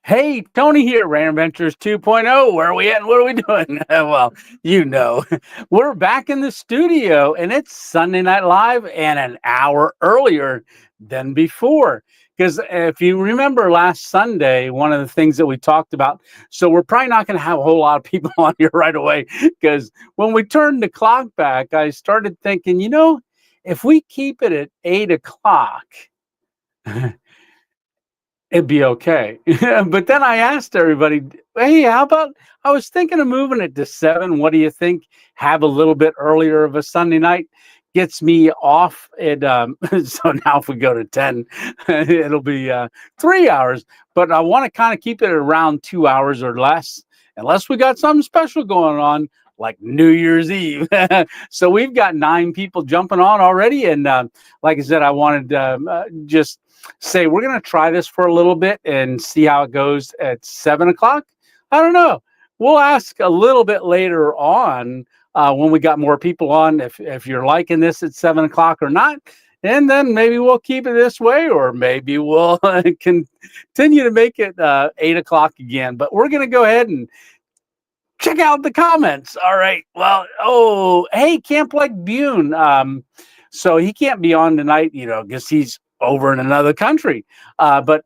Hey, Tony here, Random Ventures 2.0. Where are we at and what are we doing? Well, you know, we're back in the studio and it's Sunday Night Live and an hour earlier than before. Because if you remember last Sunday, one of the things that we talked about, so we're probably not going to have a whole lot of people on here right away. Because when we turned the clock back, I started thinking, if we keep it at 8 o'clock, it'd be okay. But then I asked everybody, hey, how about I was thinking of moving it to 7. What do you think? Have a little bit earlier of a Sunday night gets me off at so now if we go to 10, it'll be 3 hours. But I want to kind of keep it around 2 hours or less, unless we got something special going on like New Year's Eve. So we've got 9 people jumping on already. And like I said, I wanted just say we're going to try this for a little bit and see how it goes at 7 o'clock. I don't know. We'll ask a little bit later on when we got more people on if you're liking this at 7 o'clock or not. And then maybe we'll keep it this way, or maybe we'll continue to make it 8 o'clock again. But we're going to go ahead and check out the comments. All right. Well, hey, Camp Like Bune. So he can't be on tonight, because he's over in another country. But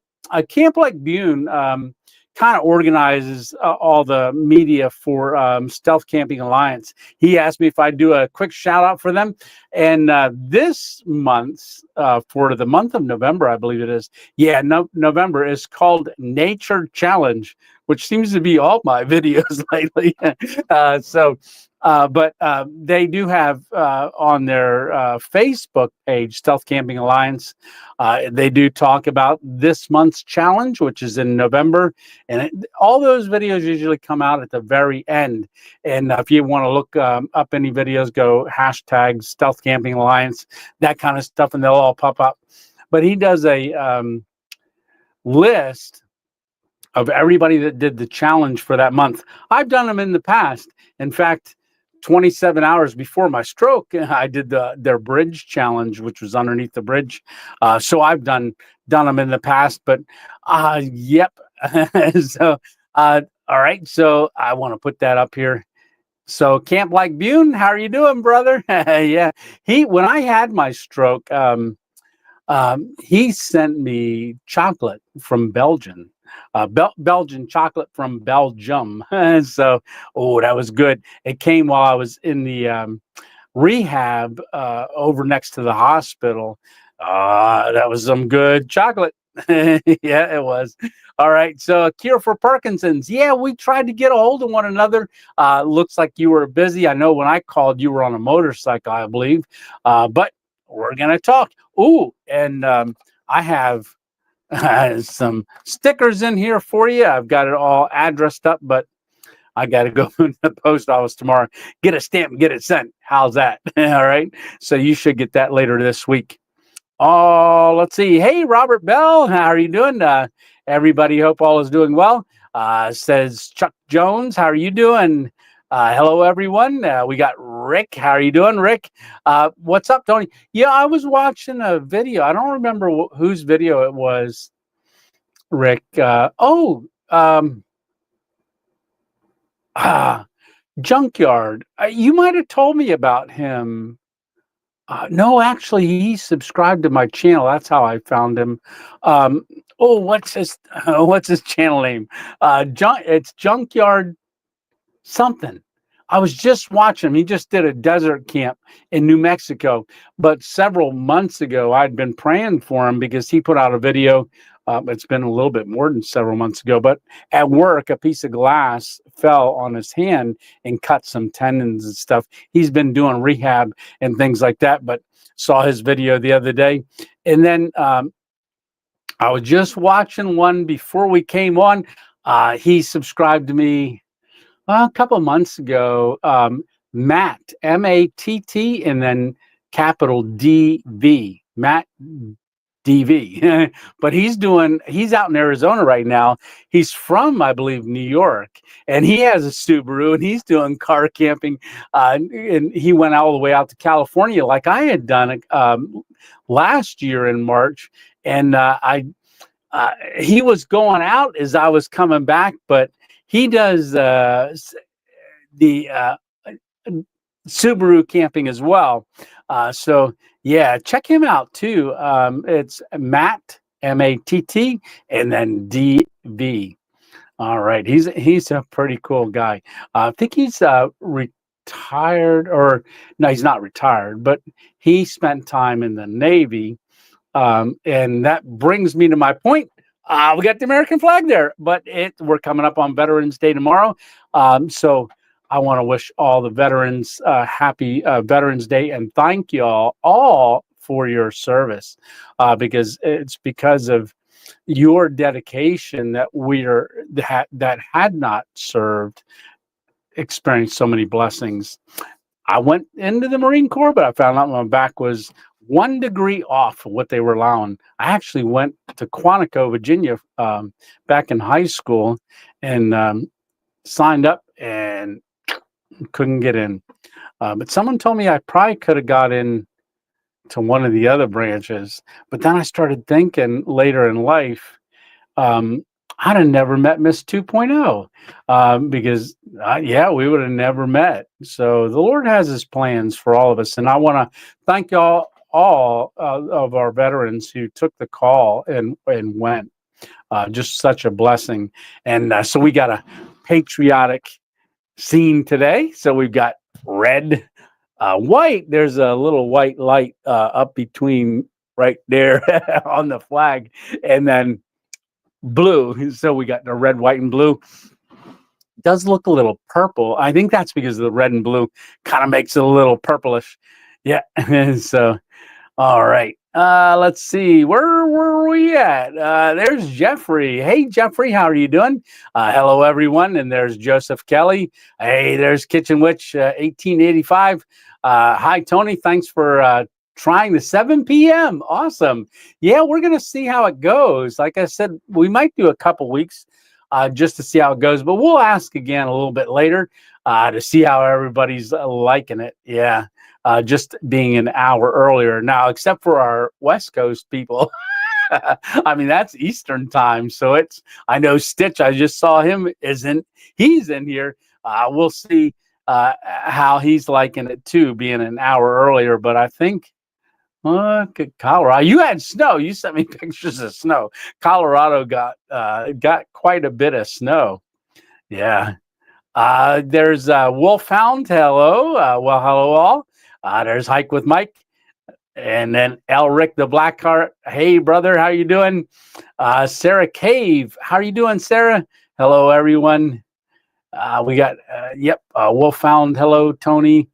Camp Like Bune kind of organizes all the media for Stealth Camping Alliance. He asked me if I'd do a quick shout out for them. And this month, for the month of November, I believe it is. Yeah, November is called Nature Challenge, which seems to be all my videos lately. But they do have on their Facebook page, Stealth Camping Alliance, they do talk about this month's challenge, which is in November. And all those videos usually come out at the very end. And if you want to look up any videos, go hashtag Stealth Camping Alliance, that kind of stuff, and they'll all pop up. But he does a list of everybody that did the challenge for that month. I've done them in the past. In fact, 27 hours before my stroke, I did their bridge challenge, which was underneath the bridge. So I've done them in the past, but yep. So all right. So I want to put that up here. So Camp Like Bune, how are you doing, brother? Yeah. When I had my stroke, he sent me chocolate from Belgium. Belgian chocolate from Belgium. So, that was good. It came while I was in the rehab over next to the hospital. That was some good chocolate. Yeah, it was. All right. So, cure for Parkinson's. Yeah, we tried to get a hold of one another. Looks like you were busy. I know when I called, you were on a motorcycle, I believe. But we're going to talk. And I have some stickers in here for you. I've got it all addressed up, but I got to go to the post office tomorrow, get a stamp and get it sent. How's that? All right. So you should get that later this week. Oh, let's see. Hey, Robert Bell, how are you doing? Everybody, hope all is doing well. Says Chuck Jones, how are you doing? Hello, everyone. We got Rick. How are you doing, Rick? What's up, Tony? Yeah, I was watching a video. I don't remember whose video it was, Rick. Junkyard. You might have told me about him. No, actually, he subscribed to my channel. That's how I found him. What's his channel name? It's Junkyard something. I was just watching him. He just did a desert camp in New Mexico, but several months ago, I'd been praying for him because he put out a video. It's been a little bit more than several months ago, but at work, a piece of glass fell on his hand and cut some tendons and stuff. He's been doing rehab and things like that, but saw his video the other day. And then I was just watching one before we came on. He subscribed to me a couple of months ago. Matt, M-A-T-T, and then capital D-V, Matt DV. But he's out in Arizona right now. He's from, I believe, New York, and he has a Subaru, and he's doing car camping. And he went all the way out to California like I had done last year in March. And he was going out as I was coming back, but he does the Subaru camping as well. So yeah, check him out too. It's Matt, Matt, and then DV. All right, he's a pretty cool guy. I think he's retired, or no, he's not retired, but he spent time in the Navy. And that brings me to my point. We got the American flag there, but we're coming up on Veterans Day tomorrow. So I want to wish all the veterans happy Veterans Day and thank you all for your service, because it's because of your dedication that that had not served experienced so many blessings. I went into the Marine Corps, but I found out my back was 1 degree off of what they were allowing. I actually went to Quantico, Virginia, back in high school, and signed up and couldn't get in. But someone told me I probably could have got in to one of the other branches. But then I started thinking later in life, I'd have never met Miss 2.0, because, yeah, we would have never met. So the Lord has his plans for all of us. And I want to thank y'all, all of our veterans who took the call and went. Just such a blessing. And so we got a patriotic scene today. So we've got red, white. There's a little white light up between right there on the flag. And then blue. So we got the red, white, and blue. Does look a little purple. I think that's because the red and blue kind of makes it a little purplish. Yeah. So, all right. Let's see. Where were we at? There's Jeffrey. Hey, Jeffrey, how are you doing? Hello, everyone. And there's Joseph Kelly. Hey, there's Kitchen Witch 1885. Hi, Tony. Thanks for trying the 7 p.m. Awesome. Yeah, we're going to see how it goes. Like I said, we might do a couple weeks just to see how it goes, but we'll ask again a little bit later to see how everybody's liking it. Yeah, just being an hour earlier now, except for our West Coast people. I mean, that's Eastern time. So I know Stitch, I just saw him, he's in here. We'll see how he's liking it too, being an hour earlier, but I think, Colorado. You had snow. You sent me pictures of snow. Colorado got quite a bit of snow. Yeah. There's Wolfhound. Hello. Well, hello all. There's Hike with Mike, and then Elric the Blackheart. Hey, brother, how you doing? Sarah Cave. How are you doing, Sarah? Hello, everyone. We got Wolfhound. Hello, Tony.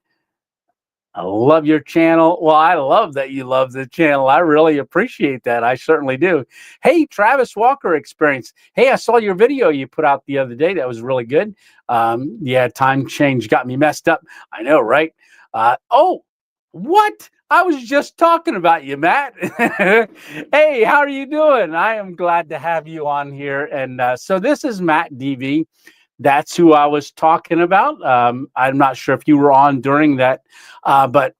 I love your channel. Well, I love that you love the channel. I really appreciate that. I certainly do. Hey, Travis Walker Experience. Hey, I saw your video you put out the other day. That was really good. Yeah, time change got me messed up. I know, right? Oh, what? I was just talking about you, Matt. Hey, how are you doing? I am glad to have you on here. And so this is Matt DV. That's who I was talking about. I'm not sure if you were on during that, but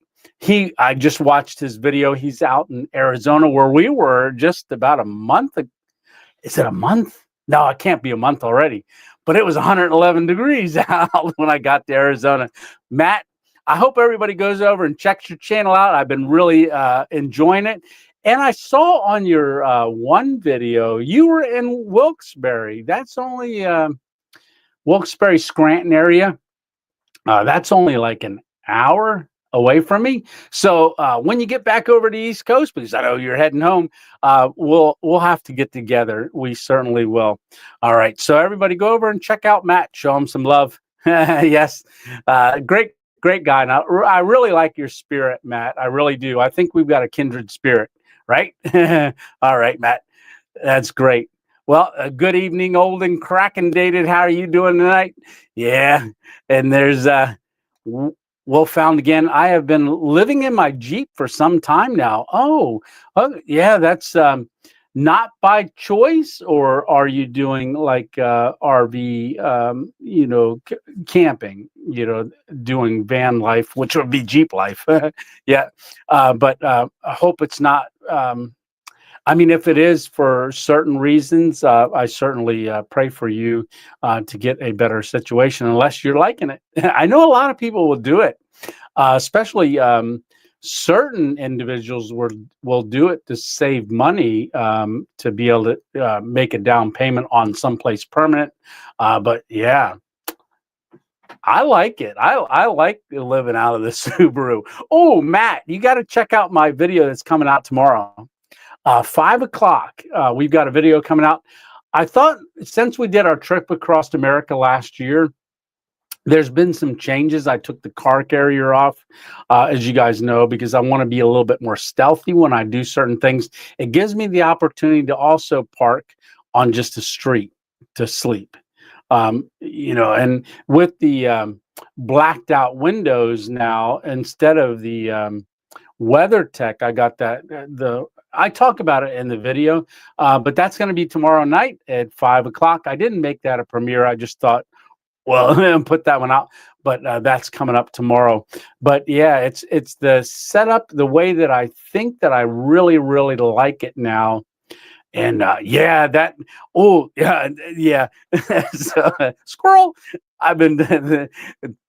I just watched his video. He's out in Arizona where we were just about a month. Is it a month? No, it can't be a month already, but it was 111 degrees out when I got to Arizona. Matt, I hope everybody goes over and checks your channel out. I've been really enjoying it. And I saw on your one video, you were in Wilkes-Barre. That's only... Wilkes-Barre, Scranton area. That's only like an hour away from me. So when you get back over to the East Coast, because I know you're heading home, we'll have to get together. We certainly will. All right. So everybody go over and check out Matt. Show him some love. Yes. Great guy. Now, I really like your spirit, Matt. I really do. I think we've got a kindred spirit, right? All right, Matt. That's great. Well, good evening, old and cracking dated. How are you doing tonight? Yeah. And there's Wolfhound again. I have been living in my Jeep for some time now. Oh yeah, that's not by choice, or are you doing like RV, camping, doing van life, which would be Jeep life? Yeah. But I hope it's not. I mean, if it is for certain reasons, I certainly pray for you to get a better situation, unless you're liking it. I know a lot of people will do it, especially certain individuals will do it to save money, to be able to make a down payment on someplace permanent. But yeah, I like it. I like living out of the Subaru. Oh, Matt, you got to check out my video that's coming out tomorrow. 5 o'clock. We've got a video coming out. I thought since we did our trip across America last year, there's been some changes. I took the car carrier off, as you guys know, because I want to be a little bit more stealthy when I do certain things. It gives me the opportunity to also park on just a street to sleep. And with the blacked out windows now, instead of the WeatherTech, I got that I talk about it in the video, but that's going to be tomorrow night at 5 o'clock. I didn't make that a premiere. I just thought, well, put that one out, but that's coming up tomorrow. But yeah, it's the setup, the way that I think that I really, really like it now. And yeah, that, oh yeah. So, squirrel. I've been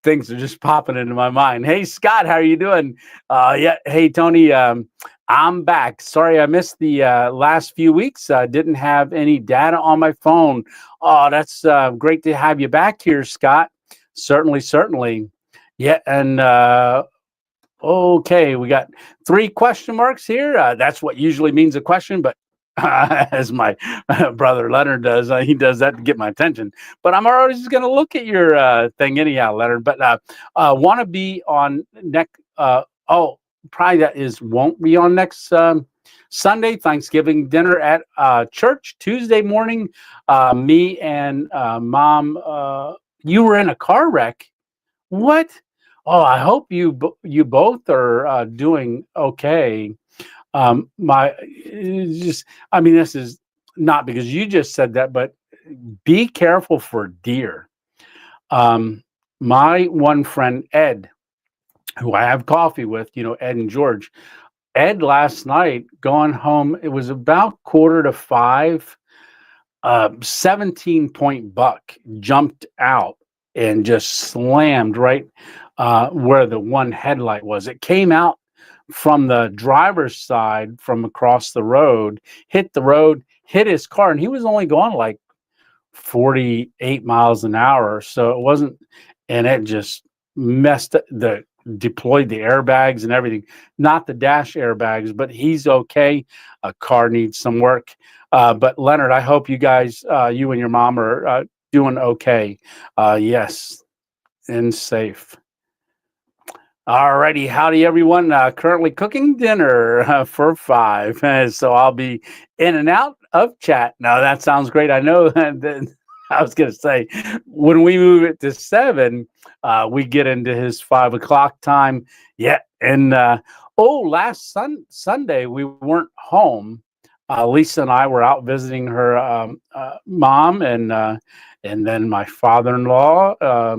things are just popping into my mind. Hey Scott, how are you doing? Yeah. Hey Tony, I'm back. Sorry I missed the last few weeks. I didn't have any data on my phone. Oh, that's great to have you back here, Scott. Certainly, certainly. Yeah, and okay, we got 3 question marks here. That's what usually means a question, but as my brother Leonard does, he does that to get my attention. But I'm already just going to look at your thing anyhow, Leonard. But want to be on next? Oh, probably that is won't be on next Sunday. Thanksgiving dinner at church Tuesday morning. Me and Mom. You were in a car wreck. What? Oh, I hope you both are doing okay. Just, I mean, this is not because you just said that, but be careful for deer. My one friend, Ed, who I have coffee with, Ed and George, Ed last night going home, it was about 4:45, 17-point buck jumped out and just slammed right where the one headlight was. It came out from the driver's side from across the road, hit the road, hit his car, and he was only going like 48 miles an hour. So it wasn't, and it just messed up deployed the airbags and everything, not the dash airbags, but he's okay. A car needs some work. But Leonard, I hope you guys, you and your mom are doing okay. Yes, and safe. All righty, howdy everyone. Currently cooking dinner for 5, so I'll be in and out of chat. Now that sounds great. I know that I was going to say when we move it to 7, we get into his 5 o'clock time. Yeah, and last Sunday we weren't home. Lisa and I were out visiting her mom, and then my father-in-law.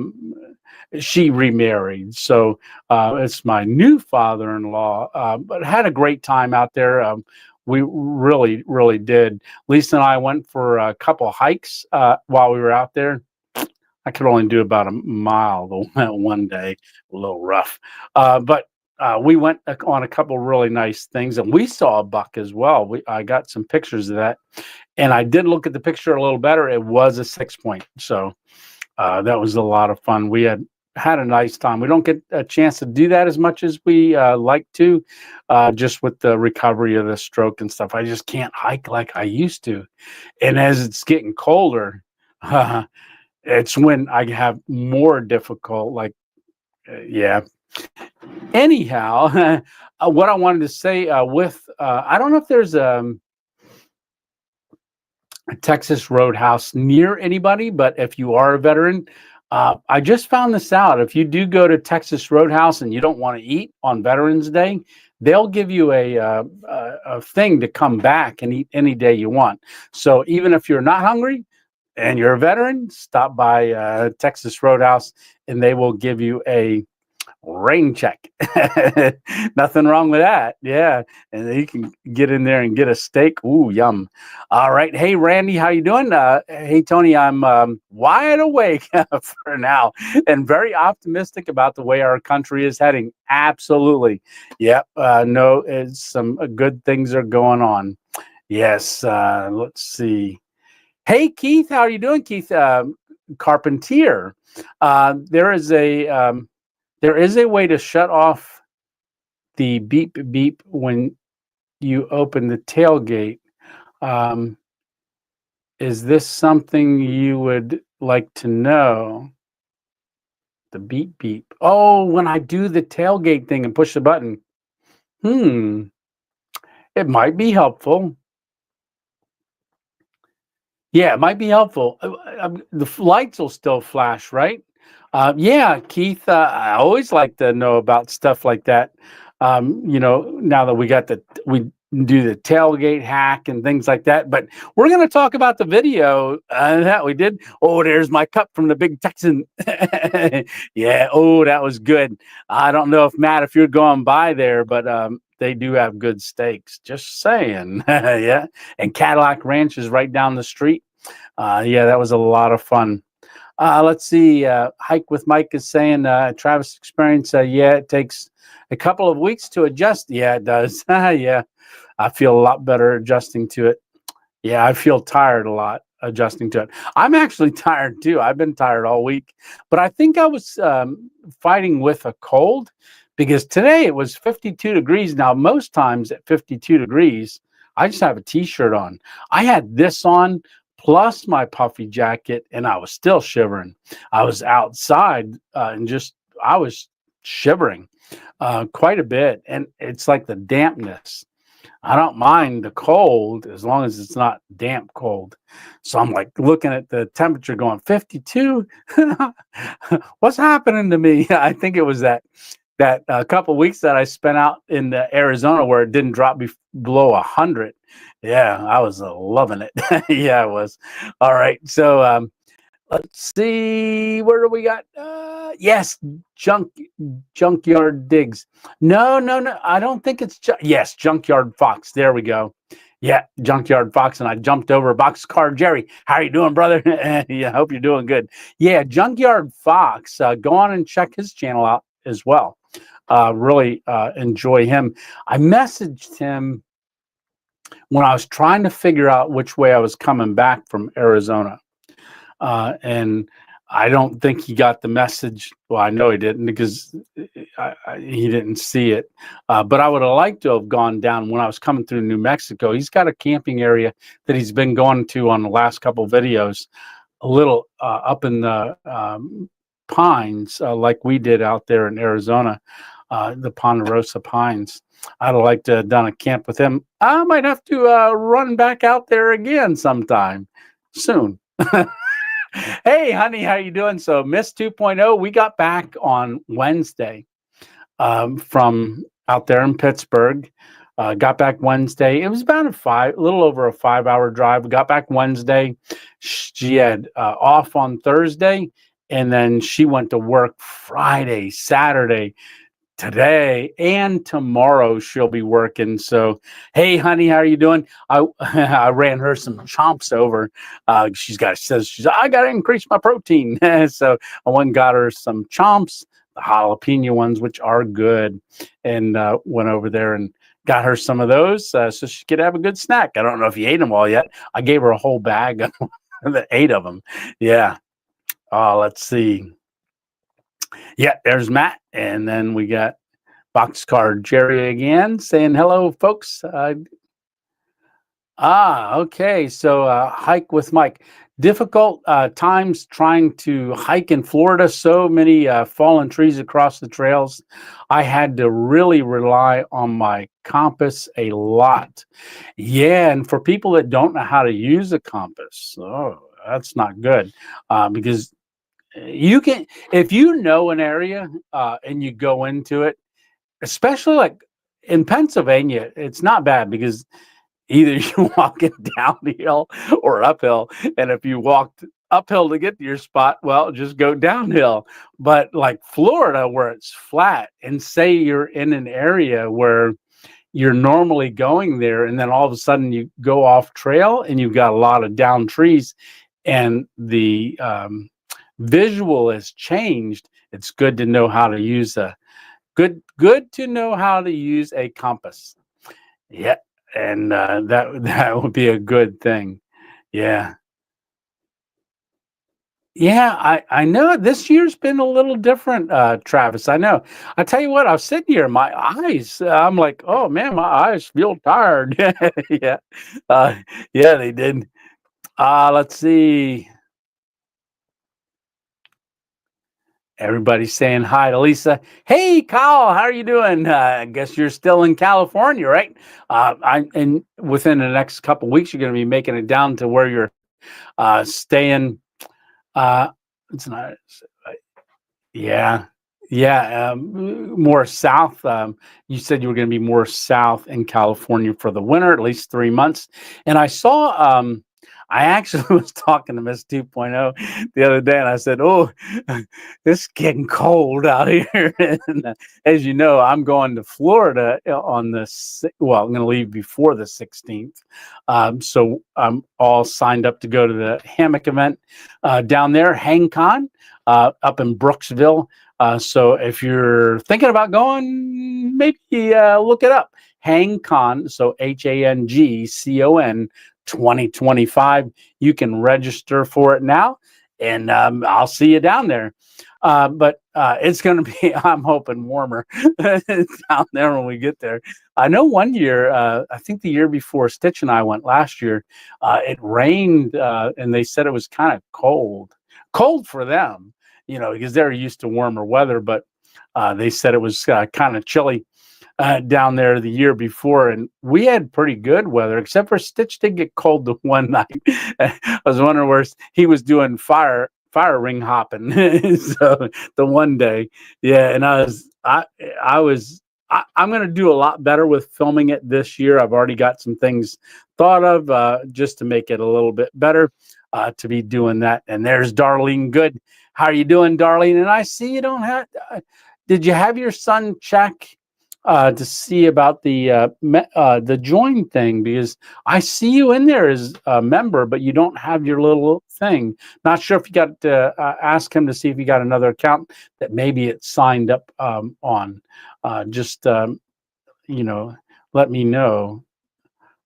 She remarried, so it's my new father-in-law. But had a great time out there. We really, really did. Lisa and I went for a couple hikes while we were out there. I could only do about a mile one day, a little rough. But we went on a couple really nice things, and we saw a buck as well. I got some pictures of that, and I did look at the picture a little better. It was a 6-point, so that was a lot of fun. We had a nice time. We don't get a chance to do that as much as we like to, just with the recovery of the stroke and stuff. I just can't hike like I used to. And as it's getting colder, it's when I have more difficult, yeah. Anyhow, what I wanted to say I don't know if there's a Texas Roadhouse near anybody, but if you are a veteran, I just found this out. If you do go to Texas Roadhouse and you don't want to eat on Veterans Day, they'll give you a thing to come back and eat any day you want. So even if you're not hungry and you're a veteran, stop by Texas Roadhouse and they will give you a rain check. Nothing wrong with that. Yeah. And then you can get in there and get a steak. Ooh, yum. All right. Hey, Randy, how you doing? Hey, Tony, I'm wide awake for now and very optimistic about the way our country is heading. Absolutely. Yep. No, it's some good things are going on. Yes. Let's see. Hey, Keith, how are you doing, Keith? Carpentier. There is a way to shut off the beep beep when you open the tailgate. Um, is this something you would like to know? The beep beep. Oh, when I do the tailgate thing and push the button. Hmm. It might be helpful. Yeah, it might be helpful. The lights will still flash, right? Yeah, Keith, I always like to know about stuff like that. Now that we do the tailgate hack and things like that. But we're going to talk about the video that we did. Oh, there's my cup from the Big Texan. Yeah. Oh, that was good. I don't know if Matt, if you're going by there, but they do have good steaks. Just saying. Yeah. And Cadillac Ranch is right down the street. Yeah, that was a lot of fun. Let's see. Hike with Mike is saying Travis experience. Yeah, it takes a couple of weeks to adjust. Yeah, it does. Yeah, I feel a lot better adjusting to it. Yeah, I feel tired a lot adjusting to it. I'm actually tired too. I've been tired all week, but I think I was fighting with a cold because today it was 52 degrees. Now, most times at 52 degrees, I just have a t-shirt on. I had this on plus my puffy jacket, and I was still shivering. I was outside I was shivering quite a bit, and it's like the dampness. I don't mind the cold as long as it's not damp cold. So I'm like looking at the temperature going 52. What's happening to me? I think it was that couple weeks that I spent out in the Arizona where it didn't drop below 100. Yeah, I was loving it. Yeah, I was. All right. So let's see. Where do we got? Yes, junkyard digs. No, no, no. I don't think it's yes, junkyard fox. There we go. Yeah, junkyard fox, and I jumped over boxcar Jerry. How are you doing, brother? Yeah, I hope you're doing good. Yeah, junkyard fox. Go on and check his channel out as well. Really enjoy him. I messaged him when I was trying to figure out which way I was coming back from Arizona. And I don't think he got the message. Well, I know he didn't because he didn't see it. But I would have liked to have gone down when I was coming through New Mexico. He's got a camping area that he's been going to on the last couple of videos, a little up in the pines, like we did out there in Arizona, the Ponderosa Pines. I'd have liked to have done a camp with him. I might have to run back out there again sometime soon. Hey, honey, how you doing? So, Miss 2.0, we got back on Wednesday from out there in Pittsburgh. Got back Wednesday. It was about a little over a 5-hour drive. We got back Wednesday. She had off on Thursday, and then she went to work Friday, Saturday. Today and tomorrow she'll be working. So, hey, honey, how are you doing? I ran her some chomps over. I got to increase my protein. So I went and got her some chomps, the jalapeno ones, which are good, and went over there and got her some of those so she could have a good snack. I don't know if you ate them all yet. I gave her a whole bag of the 8 of them. Yeah. Let's see. Yeah, there's Matt. And then we got Boxcar Jerry again saying hello, folks. Okay. So hike with Mike. Difficult times trying to hike in Florida. So many fallen trees across the trails. I had to really rely on my compass a lot. Yeah. And for people that don't know how to use a compass, that's not good because you can, if you know an area and you go into it, especially like in Pennsylvania, it's not bad because either you walk it downhill or uphill. And if you walked uphill to get to your spot, well, just go downhill. But like Florida, where it's flat, and say you're in an area where you're normally going there, and then all of a sudden you go off trail and you've got a lot of down trees, and the visual has changed. It's good to know how to use a good to know how to use a compass. Yeah, and that would be a good thing. Yeah. Yeah, I know this year's been a little different, Travis. I know. I tell you what, I was sitting here, my eyes, I'm like, oh man, my eyes feel tired. Yeah. Uh, yeah, they did. Let's see. Everybody's saying hi to Lisa. Hey, Kyle, how are you doing? I guess you're still in California, right? And within the next couple weeks, you're going to be making it down to where you're staying. Uh, it's not. Yeah. Yeah. More south. You said you were going to be more south in California for the winter, at least 3 months. And I saw, I actually was talking to Miss 2.0 the other day, and I said, oh, it's getting cold out here. And as you know, I'm going to Florida on the, well, I'm going to leave before the 16th. So I'm all signed up to go to the hammock event down there, HangCon, up in Brooksville. So if you're thinking about going, maybe look it up. HangCon, so HANGCON 2025. You can register for it now, and I'll see you down there. But it's going to be, I'm hoping, warmer down there when we get there. I know one year, I think the year before Stitch and I went last year, it rained and they said it was kind of cold for them, you know, because they're used to warmer weather, but they said it was kind of chilly down there the year before, and we had pretty good weather, except for Stitch did get cold the one night. I was wondering where he was doing fire ring hopping. So the one day, yeah, and I'm going to do a lot better with filming it this year. I've already got some things thought of just to make it a little bit better to be doing that. And there's Darlene Good. How are you doing, Darlene? And I see you don't have. Did you have your son check to see about the join thing? Because I see you in there as a member, but you don't have your little thing. Not sure if you got to ask him to see if you got another account that maybe it's signed up on. Just you know, let me know.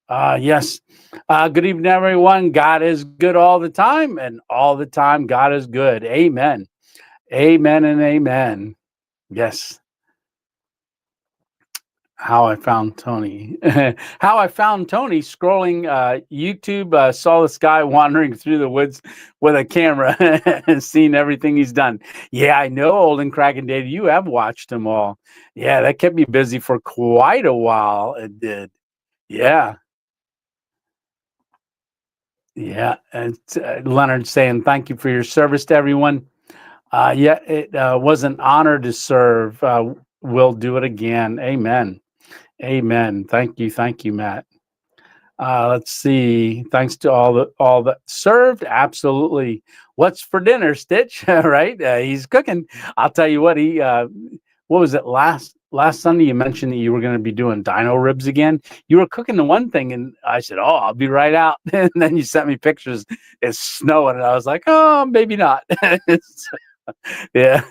Yes. Good evening, everyone. God is good all the time, and all the time God is good. Amen. Amen and amen. Yes. How I found Tony. How I found Tony scrolling YouTube, saw this guy wandering through the woods with a camera and seen everything he's done. Yeah, I know, Old and Cracking Data. You have watched them all. Yeah, that kept me busy for quite a while. It did. Yeah. Yeah. And Leonard saying, thank you for your service to everyone. Yeah, it was an honor to serve. We'll do it again. Amen. Amen. Thank you, Matt. Let's see. Thanks to all that served. Absolutely. What's for dinner, Stitch? Right? He's cooking. I'll tell you what. What was it last Sunday? You mentioned that you were going to be doing dino ribs again. You were cooking the one thing, and I said, "Oh, I'll be right out." And then you sent me pictures. It's snowing, and I was like, "Oh, maybe not." Yeah.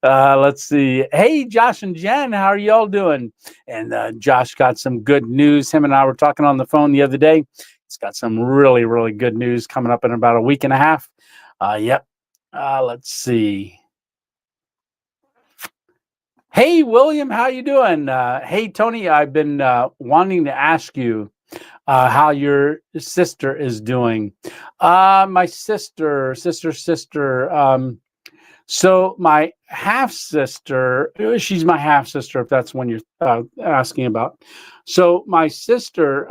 Let's see. Hey, Josh and Jen, how are y'all doing? And Josh got some good news. Him and I were talking on the phone the other day. He's got some really, really good news coming up in about a week and a half. Yep. Let's see. Hey, William, how you doing? Hey, Tony, I've been wanting to ask you how your sister is doing. My sister. So my half sister, she's my half sister, if that's one you're asking about. So my sister,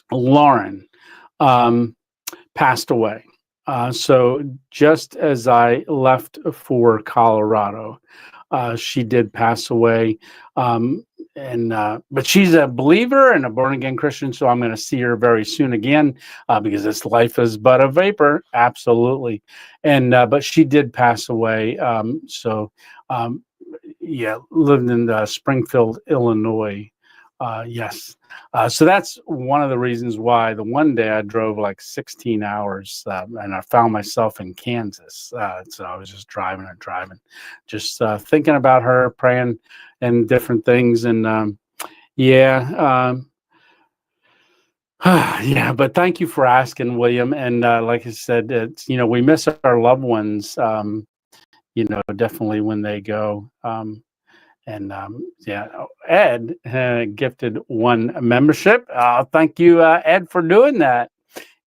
Lauren, passed away. So just as I left for Colorado, she did pass away. but she's a believer and a born again Christian, so I'm going to see her very soon again, because this life is but a vapor, absolutely. And but she did pass away. Um, yeah, lived in Springfield, Illinois. Yes. So that's one of the reasons why the one day I drove like 16 hours, and I found myself in Kansas. So I was just driving and driving, just thinking about her, praying and different things. And yeah, yeah, but thank you for asking, William. And like I said, it's, we miss our loved ones, definitely when they go. And yeah, Ed gifted one membership. Thank you, Ed, for doing that.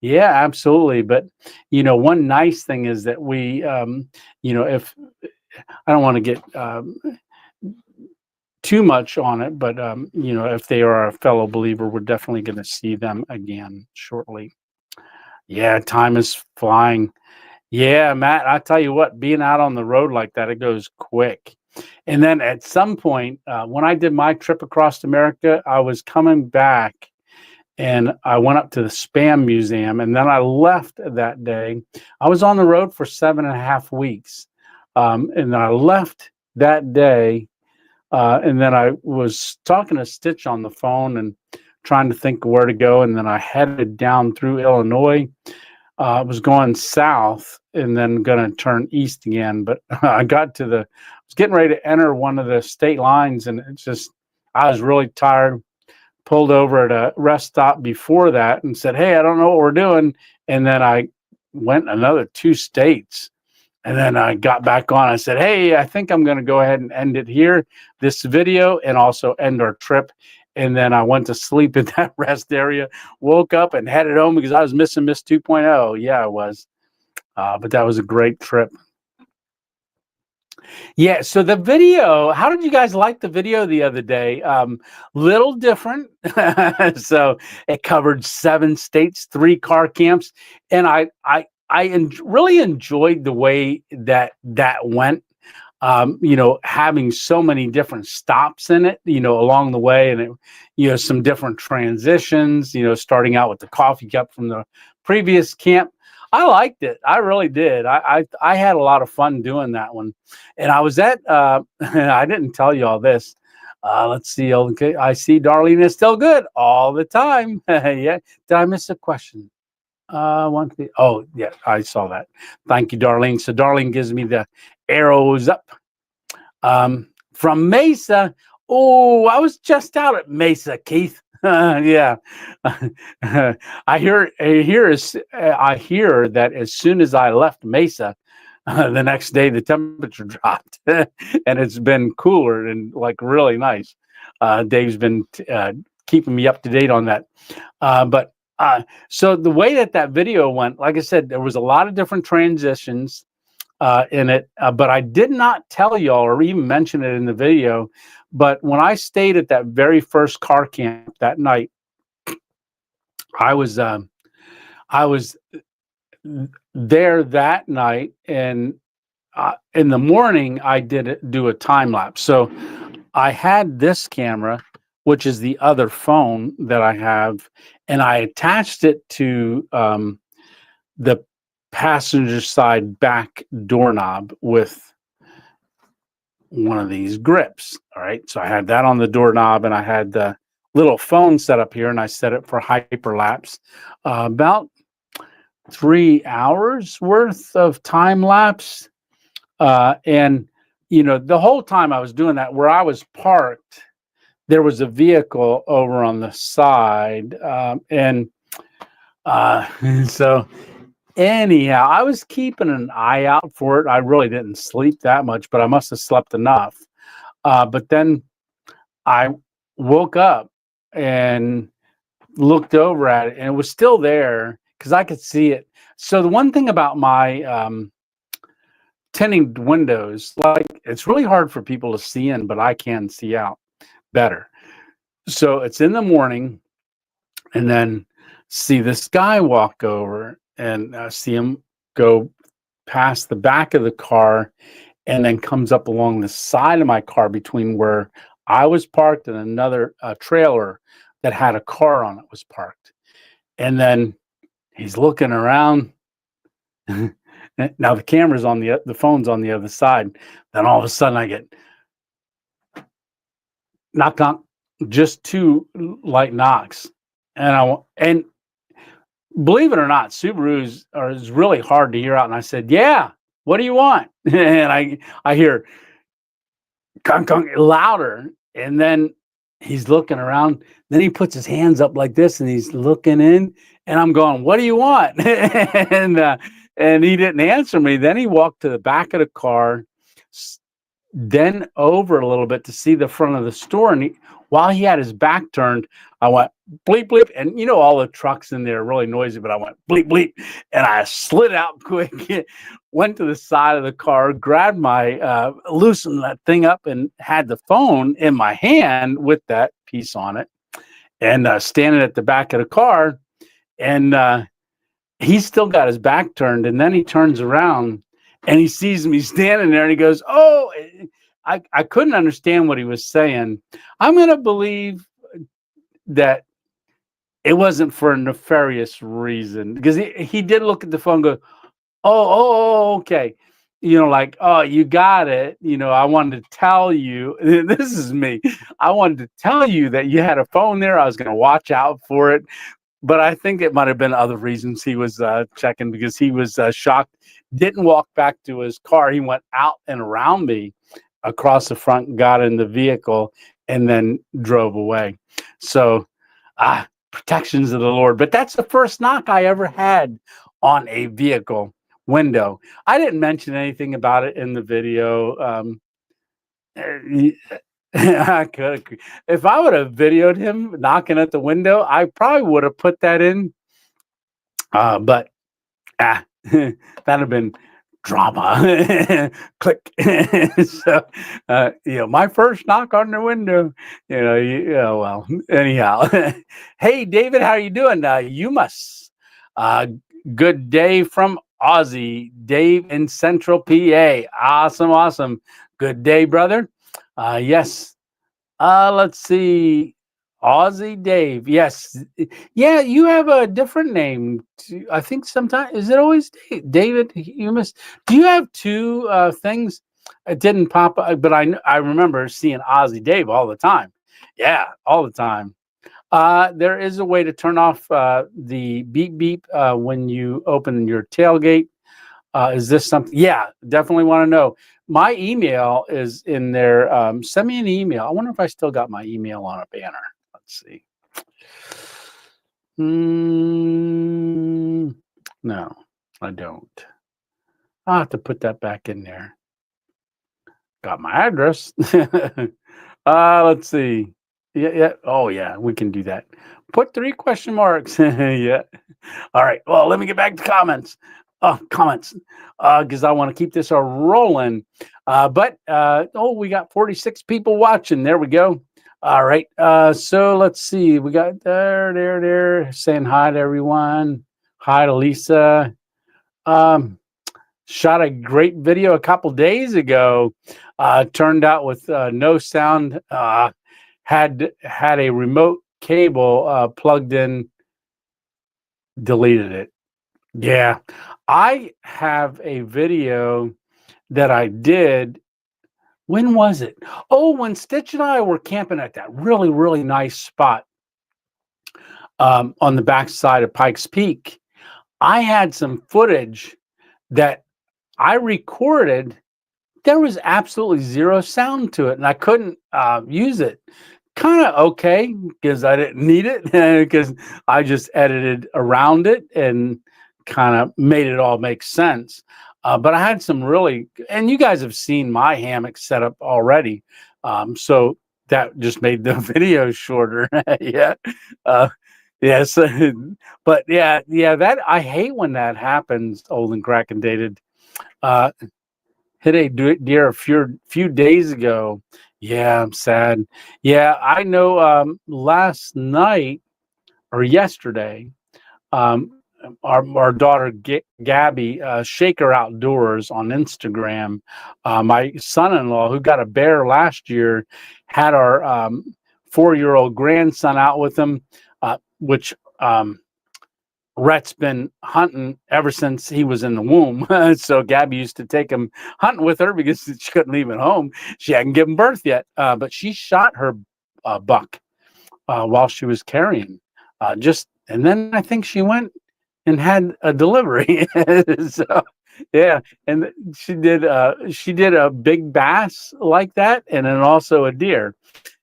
Yeah, absolutely. But one nice thing is that we, if I don't want to get too much on it, but if they are a fellow believer, we're definitely going to see them again shortly. Yeah, time is flying. Yeah, Matt, I tell you what, being out on the road like that, it goes quick. And then at some point, when I did my trip across America, I was coming back and I went up to the Spam Museum, and then I left that day. I was on the road for 7.5 weeks. And then I left that day. And then I was talking to Stitch on the phone and trying to think where to go. And then I headed down through Illinois. I was going south and then going to turn east again. But I was getting ready to enter one of the state lines, and I was really tired. Pulled over at a rest stop before that and said, "Hey, I don't know what we're doing." And then I went another 2 states. And then I got back on. I said, "Hey, I think I'm going to go ahead and end it here, this video, and also end our trip." And then I went to sleep in that rest area, woke up and headed home because I was missing Miss 2.0. Yeah, I was. But that was a great trip. Yeah, so the video, how did you guys like the video the other day? Little different. So it covered 7 states, 3 car camps, and I really enjoyed the way that went. Having so many different stops in it, along the way, and some different transitions, starting out with the coffee cup from the previous camp. I liked it. I really did. I had a lot of fun doing that one. And I was at, I didn't tell you all this. Let's see. Okay. I see Darlene is still good all the time. Yeah. Did I miss a question? Oh, yeah, I saw that. Thank you, Darlene. So Darlene gives me the arrows up. From Mesa. Oh, I was just out at Mesa, Keith. Yeah. I hear that as soon as I left Mesa, the next day the temperature dropped, and it's been cooler and like really nice. Dave's been keeping me up to date on that. But so the way that video went, like I said, there was a lot of different transitions in it, but I did not tell y'all or even mention it in the video. But when I stayed at that very first car camp that night, I was there that night, and in the morning I did do a time lapse. So I had this camera, which is the other phone that I have, and I attached it to the passenger side back doorknob with one of these grips. All right. So I had that on the doorknob, and I had the little phone set up here, and I set it for hyperlapse. About 3 hours worth of time lapse. And, the whole time I was doing that, where I was parked, there was a vehicle over on the side. And so anyhow, I was keeping an eye out for it. I really didn't sleep that much, but I must have slept enough. But then I woke up and looked over at it, and it was still there because I could see it. So the one thing about my tinted windows, like, it's really hard for people to see in, but I can see out better. So it's in the morning, and then see this guy walk over, and see him go past the back of the car, and then comes up along the side of my car between where I was parked and another trailer that had a car on it was parked. And then he's looking around. Now the camera's on the phone's on the other side. Then all of a sudden I get knock knock, just two light knocks, and believe it or not, Subarus is really hard to hear out. And I said, "Yeah, what do you want?" And I hear "Kunk, kunk," louder, and then he's looking around. Then he puts his hands up like this, and he's looking in, and I'm going, "What do you want?" And he didn't answer me. Then he walked to the back of the car, then over a little bit to see the front of the store. And while he had his back turned, I went bleep bleep, and all the trucks in there are really noisy, but I went bleep bleep, and I slid out quick, went to the side of the car, grabbed my loosened that thing up, and had the phone in my hand with that piece on it, and standing at the back of the car, and he's still got his back turned, and then he turns around and he sees me standing there, and he goes, "Oh," I couldn't understand what he was saying. I'm going to believe that it wasn't for a nefarious reason, because he did look at the phone and go, oh, okay. Like, "Oh, you got it. I wanted to tell you," this is me. "I wanted to tell you that you had a phone there. I was going to watch out for it." But I think it might have been other reasons he was checking, because he was shocked. Didn't walk back to his car. He went out and around me across the front, got in the vehicle, and then drove away. So, protections of the Lord. But that's the first knock I ever had on a vehicle window. I didn't mention anything about it in the video. I could, if I would have videoed him knocking at the window, I probably would have put that in. But that'd have been drama. Click. So, my first knock on the window. Well, anyhow. Hey, David, how are you doing? You must. Good day from Aussie, Dave in Central PA. Awesome. Good day, brother. Yes. Let's see. Aussie Dave. Yes. Yeah, you have a different name. I think sometimes, is it always David? You must. Do you have two things? It didn't pop up, but I remember seeing Aussie Dave all the time. Yeah, all the time. There is a way to turn off the beep beep when you open your tailgate. Is this something? Yeah, definitely want to know. My email is in there. Send me an email. I wonder if I still got my email on a banner. Let's see. No, I don't. I'll have to put that back in there. Got my address. Let's see. Yeah. Oh, yeah, we can do that. Put 3 question marks. Yeah. All right. Well, let me get back to comments. Because I want to keep this rolling. But we got 46 people watching. There we go. All right. So let's see. We got there saying hi to everyone. Hi to Lisa. Shot a great video a couple days ago. Turned out with no sound. Had a remote cable plugged in. Deleted it. Yeah, I have a video that I did. When was it? Oh, when Stitch and I were camping at that really, really nice spot on the backside of Pikes Peak. I had some footage that I recorded. There was absolutely zero sound to it, and I couldn't use it. Kind of okay, because I didn't need it, because I just edited around it and kind of made it all make sense. But I had some really, and you guys have seen my hammock setup already, so that just made the video shorter. Yeah, yes, but yeah, that I hate when that happens. Old and crack and dated. Hit a deer a few days ago. Yeah, I'm sad. Yeah, I know. Last night or yesterday, our daughter Gabby, Shaker Outdoors on Instagram. My son-in-law, who got a bear last year, had our 4-year-old grandson out with him, which Rhett's been hunting ever since he was in the womb. So Gabby used to take him hunting with her because she couldn't leave him home. She hadn't given birth yet, but she shot her buck while she was carrying. And then I think she went and had a delivery. So yeah, and she did a big bass like that, and then also a deer.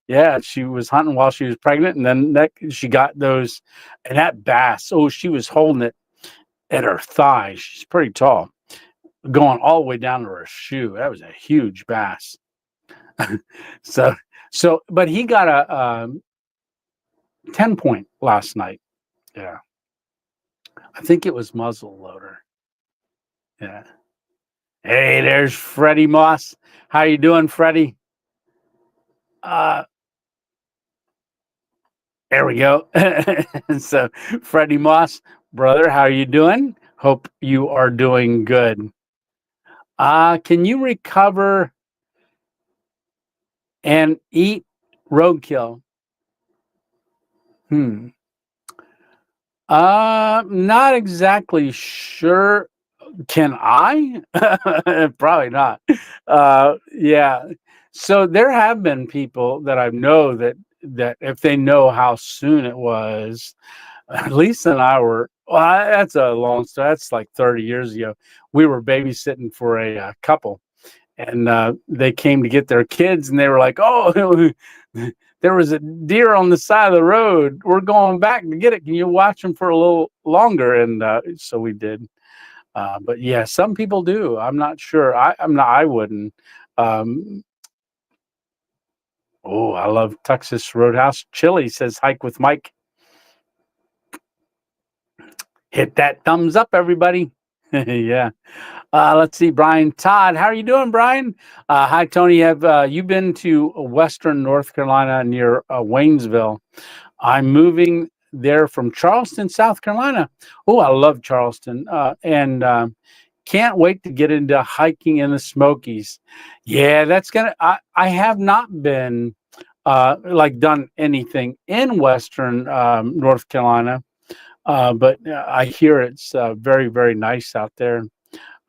Yeah, she was hunting while she was pregnant, and then she got those, and that bass. Oh, she was holding it at her thigh. She's pretty tall, going all the way down to her shoe. That was a huge bass. so, but he got a 10-point last night. Yeah, I think it was muzzle loader. Yeah. Hey, there's Freddie Moss. How you doing, Freddie? Uh, There we go. So, Freddie Moss, brother, how are you doing? Hope you are doing good. Can you recover and eat roadkill? Hmm. Not exactly sure. Can I? Probably not. Yeah. So there have been people that I know that if they know how soon it was, Lisa and I were. Well, that's a long story. That's like 30 years ago. We were babysitting for a couple, and they came to get their kids, and they were like, "Oh, there was a deer on the side of the road. We're going back to get it. Can you watch them for a little longer?" And so we did. But yeah, some people do. I'm not sure. I'm not. I wouldn't. Um, oh, I love Texas Roadhouse Chili. Says hike with Mike. Hit that thumbs up, everybody. Yeah. Let's see, Brian Todd. How are you doing, Brian? Hi, Tony. Have you been to Western North Carolina near Waynesville? I'm moving there from Charleston, South Carolina. Oh, I love Charleston. And can't wait to get into hiking in the Smokies. Yeah, I have not been like done anything in Western North Carolina, but I hear it's very, very nice out there.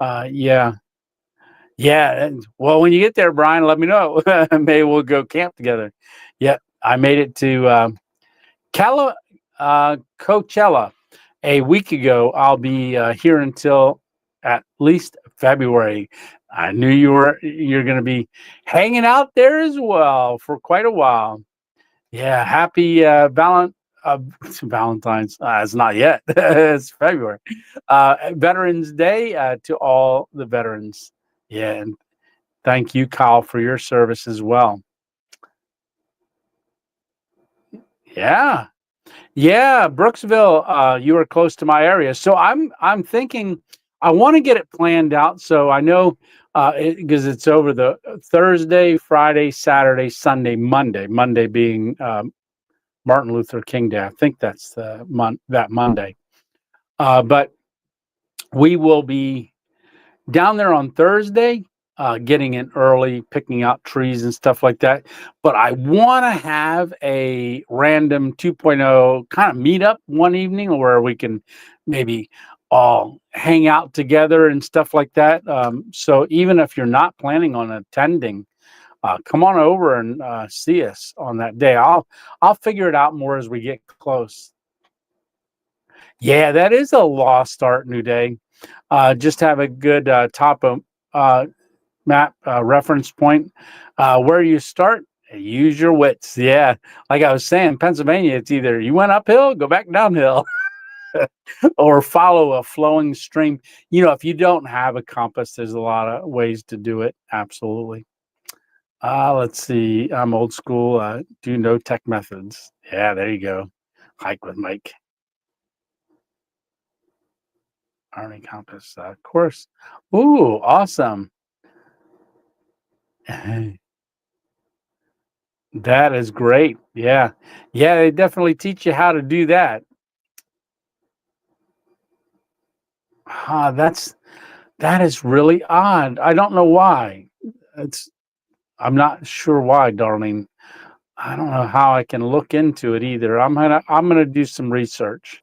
Yeah. Yeah. Well, when you get there, Brian, let me know. Maybe we'll go camp together. Yeah. I made it to Coachella a week ago. I'll be here until at least February. I knew you're going to be hanging out there as well for quite a while. Yeah, happy Valentine's. It's not yet. It's February. Veterans Day to all the veterans. Yeah, and thank you, Kyle, for your service as well. Yeah. Yeah, Brooksville, you are close to my area. So I'm thinking I want to get it planned out. So I know because it's over the Thursday, Friday, Saturday, Sunday, Monday. Monday being Martin Luther King Day. I think that's that Monday. But we will be down there on Thursday, getting in early, picking out trees and stuff like that. But I want to have a random 2.0 kind of meetup one evening where we can maybe all hang out together and stuff like that. So even if you're not planning on attending, come on over and see us on that day. I'll figure it out more as we get close. Yeah, that is a lost start, New Day. Just have a good top of map reference point where you start. Use your wits. Yeah, like I was saying, Pennsylvania, it's either you went uphill, go back downhill, or follow a flowing stream. You know, if you don't have a compass, there's a lot of ways to do it. Absolutely. Let's see. I'm old school. Do no tech methods. Yeah, there you go. Hike with Mike. Army compass course. Ooh, awesome. That is great. Yeah. Yeah, they definitely teach you how to do that. That is really odd. I don't know why. It's I'm not sure why, darling. I don't know how I can look into it either. I'm gonna do some research.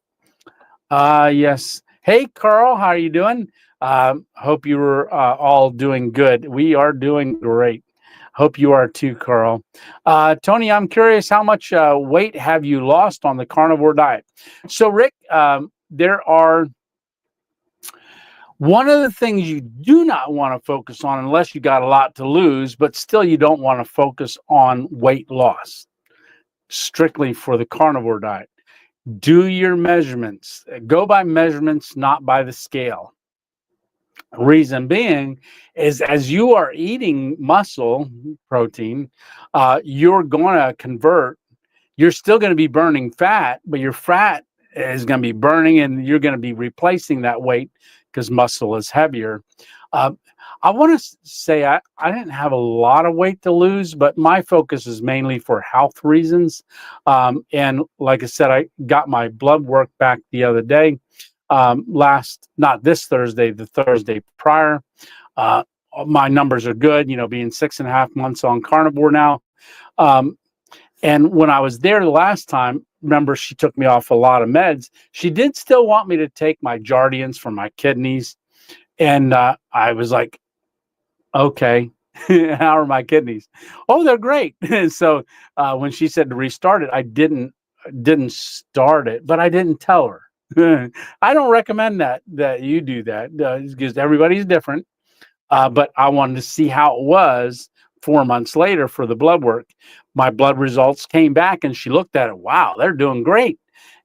Yes. Hey, Carl, how are you doing? Hope you were all doing good. We are doing great. Hope you are too, Carl. Tony, I'm curious, how much weight have you lost on the carnivore diet? So, Rick, there are one of the things you do not want to focus on unless you got a lot to lose, but still you don't want to focus on weight loss strictly for the carnivore diet. Do your measurements. Go by measurements, not by the scale. Reason being is as you are eating muscle protein, you're going to convert. You're still going to be burning fat, but your fat is going to be burning and you're going to be replacing that weight because muscle is heavier. Uh, I want to say I didn't have a lot of weight to lose, but my focus is mainly for health reasons. And like I said, I got my blood work back the other day, not this Thursday, the Thursday prior. Uh, my numbers are good, being 6.5 months on carnivore now. And when I was there the last time, remember, she took me off a lot of meds. She did still want me to take my Jardians for my kidneys. And I was like, okay, how are my kidneys? Oh, they're great. So when she said to restart it, I didn't start it, but I didn't tell her. I don't recommend that you do that because everybody's different. But I wanted to see how it was 4 months later for the blood work. My blood results came back and she looked at it. Wow, they're doing great.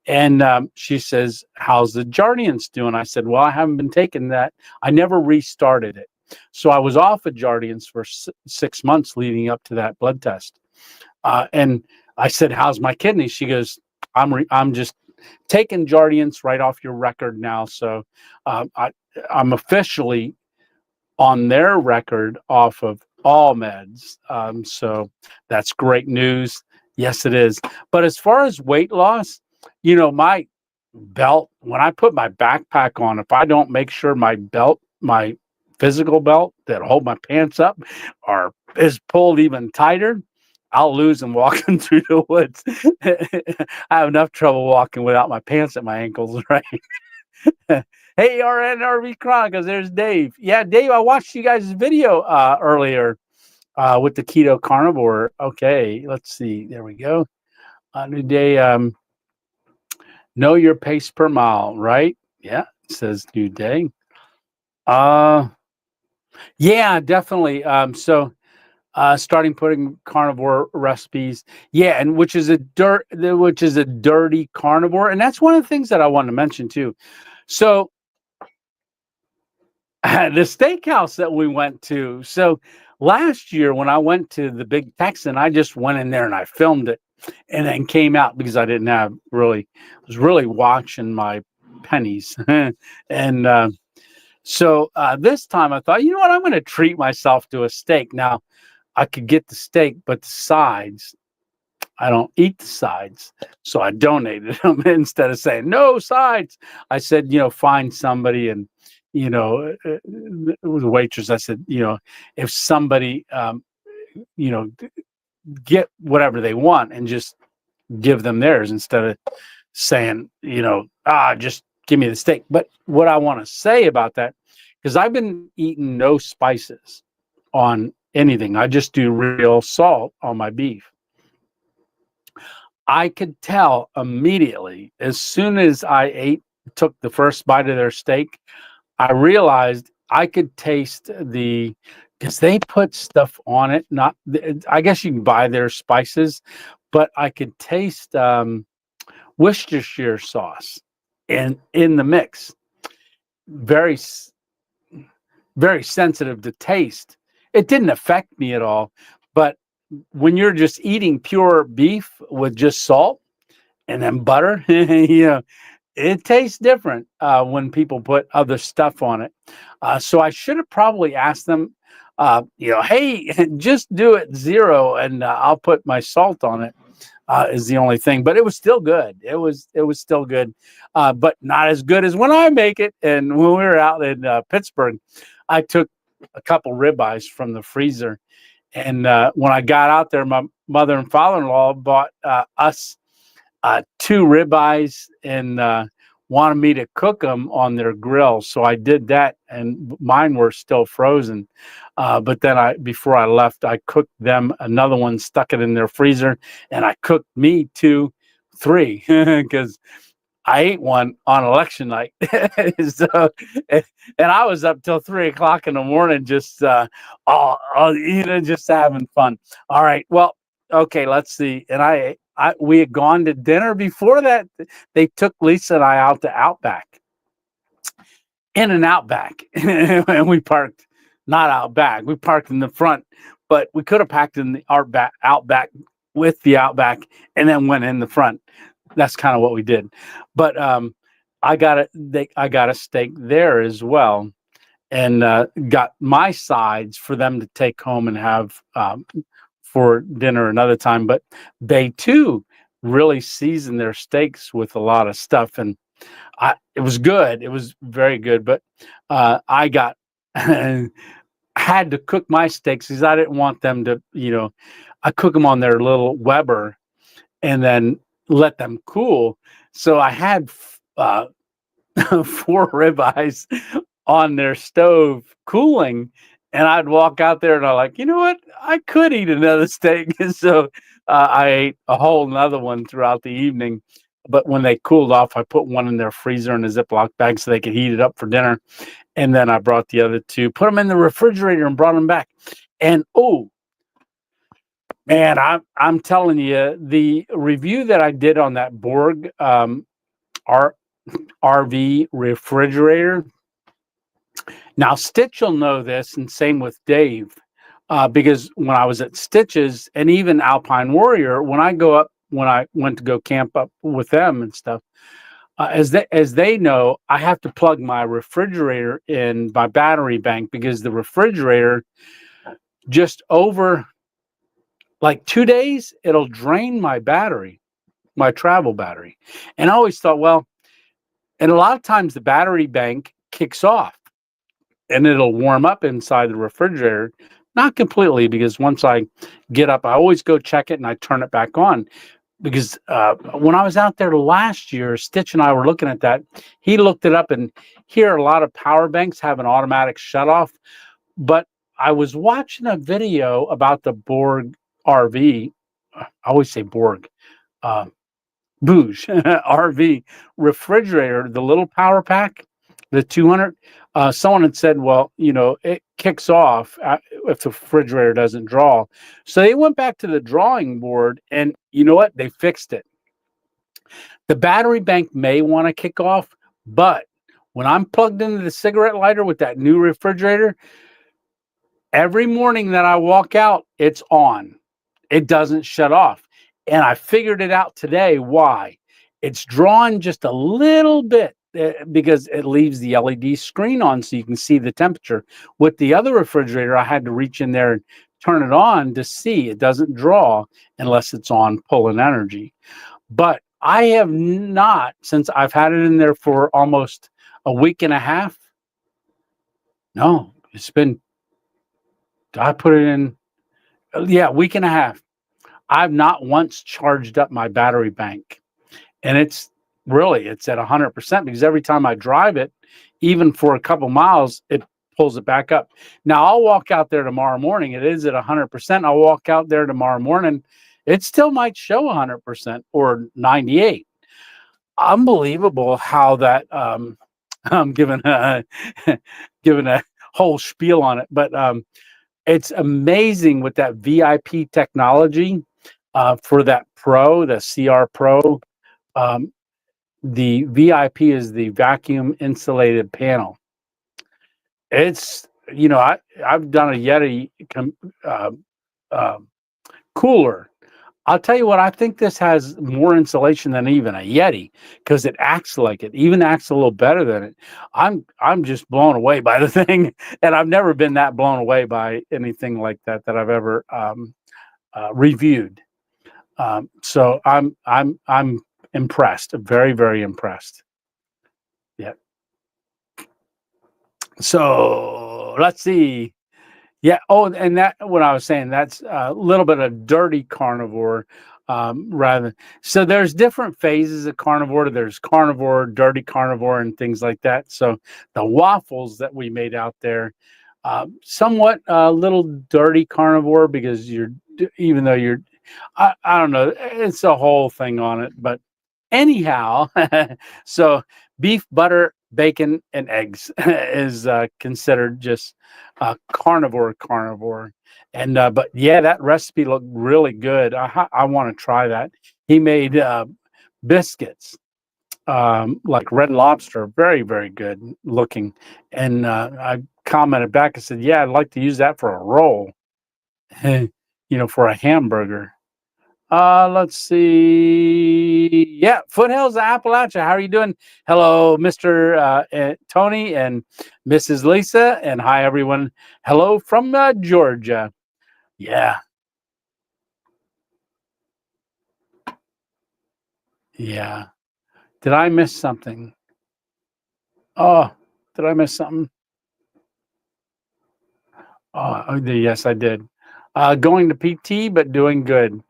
And she says, how's the Jardians doing? I said, well, I haven't been taking that. I never restarted it. So I was off of Jardians for 6 months leading up to that blood test. And I said, how's my kidneys? She goes, I'm just taking Jardians right off your record now. So I'm officially on their record off of all meds. So that's great news. Yes, it is. But as far as weight loss, my belt, when I put my backpack on, if I don't make sure my belt, my physical belt that hold my pants up is pulled even tighter, I'll lose them walking through the woods. I have enough trouble walking without my pants at my ankles, right? Hey, RNRV Chronicles, there's Dave. Yeah, Dave, I watched you guys' video earlier with the keto carnivore. Okay, let's see. There we go. New day. Know your pace per mile, right? Yeah, it says new day. Yeah, definitely. So starting putting carnivore recipes. Yeah, and which is a dirty carnivore. And that's one of the things that I want to mention too. So the steakhouse that we went to. So last year when I went to the Big Texan, I just went in there and I filmed it and then came out because I didn't have was really watching my pennies. And so this time I thought, you know what, I'm going to treat myself to a steak. Now I could get the steak, but the sides, I don't eat the sides. So I donated them instead of saying no sides. I said, find somebody and, the waitress, I said, if somebody, get whatever they want and just give them theirs instead of saying, just give me the steak. But what I want to say about that, because I've been eating no spices on anything. I just do real salt on my beef. I could tell immediately as soon as I took the first bite of their steak, I realized I could taste because they put stuff on it. I guess you can buy their spices, but I could taste Worcestershire sauce in the mix. Very, very sensitive to taste. It didn't affect me at all, but when you're just eating pure beef with just salt and then butter, it tastes different when people put other stuff on it. So I should have probably asked them, hey, just do it 0 and I'll put my salt on it. is the only thing. But it was still good. It was still good, but not as good as when I make it. And when we were out in Pittsburgh, I took a couple ribeyes from the freezer, and when I got out there, my mother and father-in-law bought us two ribeyes and wanted me to cook them on their grill. So I did that, and mine were still frozen. But then before I left, I cooked them another one, stuck it in their freezer, and I cooked me three, because I ate one on election night. So, and, and I was up till 3 o'clock in the morning, just just having fun. All right, well, okay, let's see. And we had gone to dinner before that. They took Lisa and I out to Outback, in an Outback, and we parked not Outback. We parked in the front, but we could have packed in the Outback with the Outback, and then went in the front. That's kind of what we did. But I got a steak there as well, and got my sides for them to take home and have for dinner another time. But they too really season their steaks with a lot of stuff, and it was good. It was very good. But I got had to cook my steaks because I didn't want them to, I cook them on their little Weber and then let them cool. So I had 4 ribeyes on their stove cooling, and I'd walk out there and I'm like, you know what? I could eat another steak. And so I ate a whole nother one throughout the evening. But when they cooled off, I put one in their freezer in a Ziploc bag so they could heat it up for dinner. And then I brought the other 2, put them in the refrigerator, and brought them back. And man, I'm telling you, the review that I did on that Borg RV refrigerator. Now, Stitch will know this, and same with Dave, because when I was at Stitch's and even Alpine Warrior, when I went to go camp up with them and stuff, as they know, I have to plug my refrigerator in my battery bank, because the refrigerator, just over like 2 days, it'll drain my battery, my travel battery. And I always thought, well, and a lot of times the battery bank kicks off and it'll warm up inside the refrigerator. Not completely, because once I get up, I always go check it and I turn it back on. Because when I was out there last year, Stitch and I were looking at that. He looked it up, and here a lot of power banks have an automatic shutoff. But I was watching a video about the Borg RV. I always say Borg. Bouge RV refrigerator, the little power pack, the 200. Someone had said, well, it kicks off if the refrigerator doesn't draw. So they went back to the drawing board, and you know what? They fixed it. The battery bank may want to kick off, but when I'm plugged into the cigarette lighter with that new refrigerator, every morning that I walk out, it's on. It doesn't shut off. And I figured it out today why. It's drawn just a little bit because it leaves the LED screen on so you can see the temperature. With the other refrigerator, I had to reach in there and turn it on to see. It doesn't draw unless it's on pulling energy. But I have not, since I've had it in there for almost a week and a half. No, I put it in, week and a half. I've not once charged up my battery bank, and it's at 100%, because every time I drive it, even for a couple miles, it pulls it back up. Now I'll walk out there tomorrow morning. It is at 100%. I'll walk out there tomorrow morning. It still might show 100% or 98. Unbelievable how that, I'm giving a whole spiel on it, but it's amazing with that VIP technology. For that Pro, the CRPRO, the VIP is the vacuum insulated panel. It's, I've done a Yeti cooler. I'll tell you what, I think this has more insulation than even a Yeti, because it acts like it, even acts a little better than it. I'm just blown away by the thing, and I've never been that blown away by anything like that I've ever reviewed. So I'm impressed, very, very impressed. Yeah. So let's see. Yeah. Oh, and that what I was saying, that's a little bit of dirty carnivore, rather. So there's different phases of carnivore. There's carnivore, dirty carnivore, and things like that. So the waffles that we made out there, somewhat a little dirty carnivore because even though I don't know, it's a whole thing on it, but anyhow, so beef, butter, bacon, and eggs is considered just carnivore. And but yeah, that recipe looked really good. I want to try that. He made biscuits, like Red Lobster, very, very good looking. And I commented back and said, "Yeah, I'd like to use that for a roll, for a hamburger." Let's see. Yeah, Foothills of Appalachia. How are you doing? Hello, Mr. Tony and Mrs. Lisa, and hi everyone. Hello from Georgia. Yeah, yeah. Did I miss something? Oh, did I miss something? Yes, I did. Going to PT, but doing good.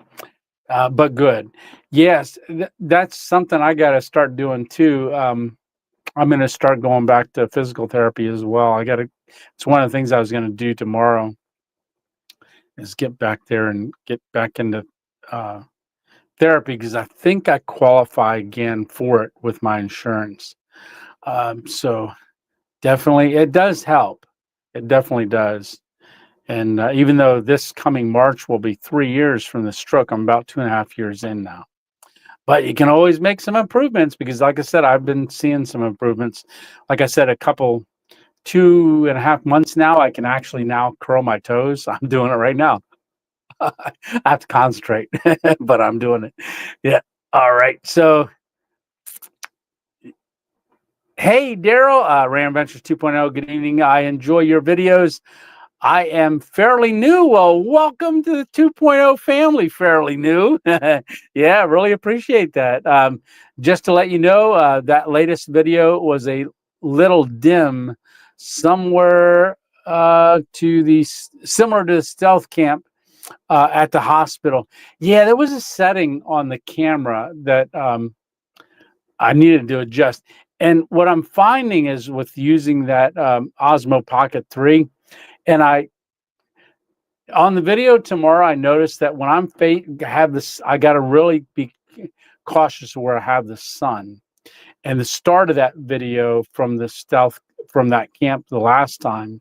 But good. Yes, that's something I got to start doing too. I'm going to start going back to physical therapy as well. It's one of the things I was going to do tomorrow is get back there and get back into uh, therapy because I think I qualify again for it with my insurance. So definitely, it does help. It definitely does. And even though this coming March will be 3 years from the stroke, I'm about 2.5 years in now. But you can always make some improvements because, like I said, I've been seeing some improvements. Like I said, 2.5 months now, I can actually now curl my toes. I'm doing it right now. I have to concentrate, but I'm doing it. Yeah. All right. So, hey, Daryl, Ram Ventures 2.0. Good evening. I enjoy your videos. I am fairly new. Well, welcome to the 2.0 family, fairly new. Yeah, really appreciate that. Just to let you know, that latest video was a little dim somewhere similar to the stealth camp at the hospital. Yeah, there was a setting on the camera that I needed to adjust. And what I'm finding is with using that Osmo Pocket 3, and on the video tomorrow, I noticed that when have this, I got to really be cautious where I have the sun. And the start of that video from that camp the last time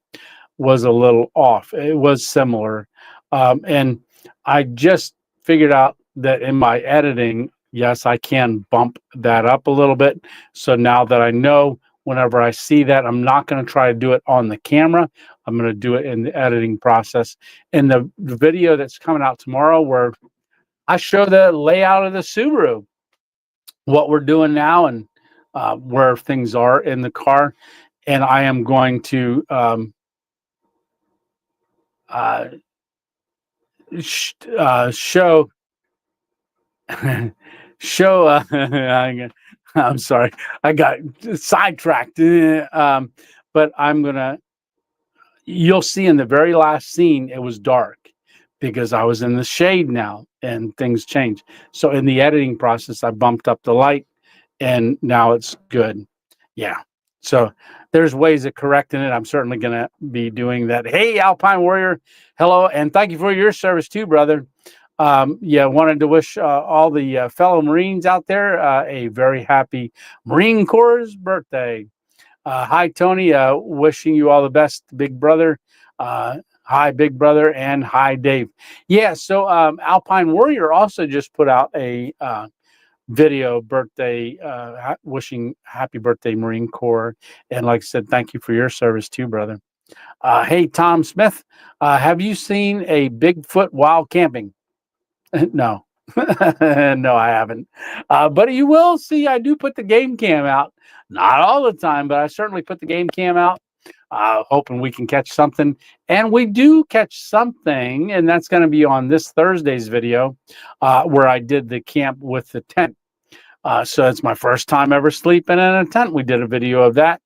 was a little off. It was similar. And I just figured out that in my editing, yes, I can bump that up a little bit. So now that I know, whenever I see that, I'm not going to try to do it on the camera. I'm going to do it in the editing process. In the video that's coming out tomorrow, where I show the layout of the Subaru, what we're doing now, and where things are in the car. And I am going to show show I'm sorry, I got sidetracked. But you'll see in the very last scene it was dark because I was in the shade now and things changed. So in the editing process I bumped up the light and now it's good. Yeah. So there's ways of correcting it. I'm certainly going to be doing that. Hey, Alpine Warrior. Hello. And thank you for your service too, brother. Yeah, wanted to wish all the fellow Marines out there a very happy Marine Corps birthday. Hi, Tony. Wishing you all the best, big brother. Hi, big brother. And hi, Dave. Yeah, so Alpine Warrior also just put out a video birthday wishing happy birthday Marine Corps, and like I said, thank you for your service too, brother. Hey, Tom Smith, have you seen a Bigfoot while camping? No. No, I haven't, but you will see I do put the game cam out, not all the time, but I certainly put the game cam out hoping we can catch something. And we do catch something, and that's going to be on this Thursday's video where I did the camp with the tent. So it's my first time ever sleeping in a tent. We did a video of that.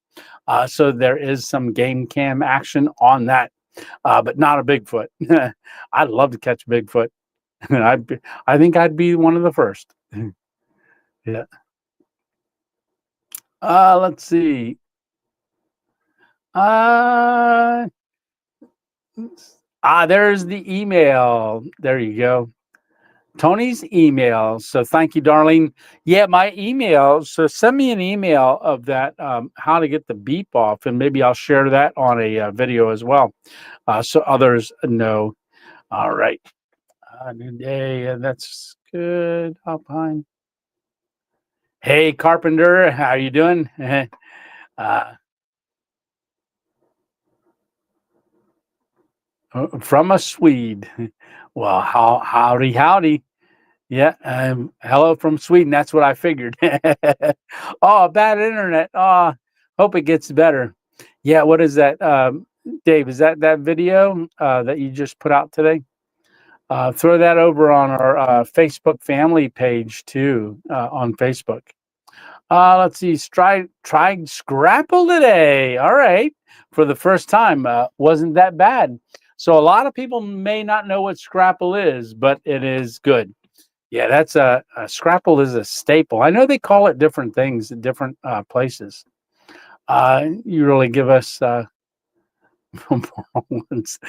So there is some game cam action on that, but not a Bigfoot. I'd love to catch Bigfoot. I think I'd be one of the first. Yeah. Let's see. Uh, there's the email. There you go. Tony's email. So thank you, Darlene. Yeah, my email. So send me an email of that, how to get the beep off, and maybe I'll share that on a video as well, so others know. All right. New day. That's good. Alpine. Hey, Carpenter. How you doing? uh, from a Swede. Well, howdy. Yeah, hello from Sweden. That's what I figured. Oh, bad internet. Oh, hope it gets better. Yeah, what is that, Dave? Is that video that you just put out today? Throw that over on our Facebook family page too, on Facebook. Let's see. Tried Scrapple today. All right, for the first time. Wasn't that bad. So a lot of people may not know what Scrapple is, but it is good. Yeah, that's a Scrapple is a staple. I know they call it different things at different places. You really give us more ones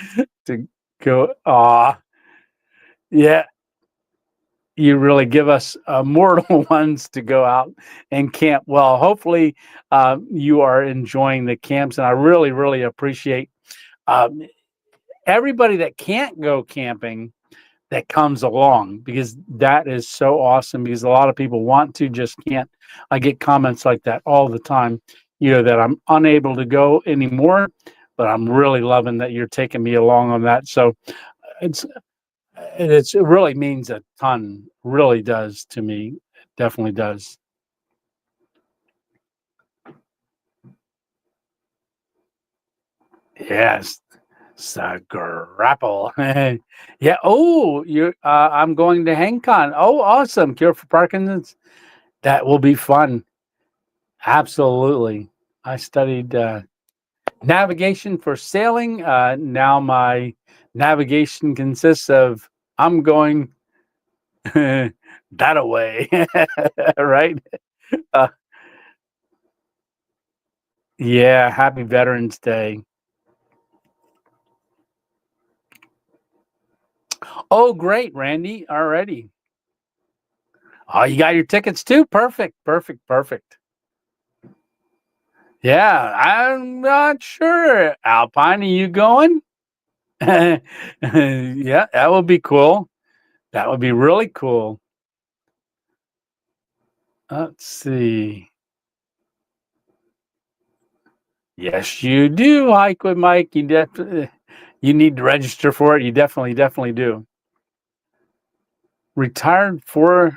to go. Yeah, you really give us mortal ones to go out and camp. Well, hopefully you are enjoying the camps, and I really, really appreciate um, everybody that can't go camping that comes along, because that is so awesome, because a lot of people want to, just can't. I get comments like that all the time, that I'm unable to go anymore, but I'm really loving that you're taking me along on that. So it's it really means a ton, really does to me. It definitely does. Yes. Grapple. Yeah. Oh, I'm going to HangCon. Oh, awesome. Cure for Parkinson's. That will be fun. Absolutely. I studied navigation for sailing. Now my navigation consists of I'm going that away, right? Uh, yeah. Happy Veterans Day. Oh, great, Randy. Already. Oh, you got your tickets too? Perfect. Perfect. Perfect. Yeah, I'm not sure. Alpine, are you going? Yeah, that would be cool. That would be really cool. Let's see. Yes, you do. Hike with Mike. You need to register for it. You definitely do. Retired for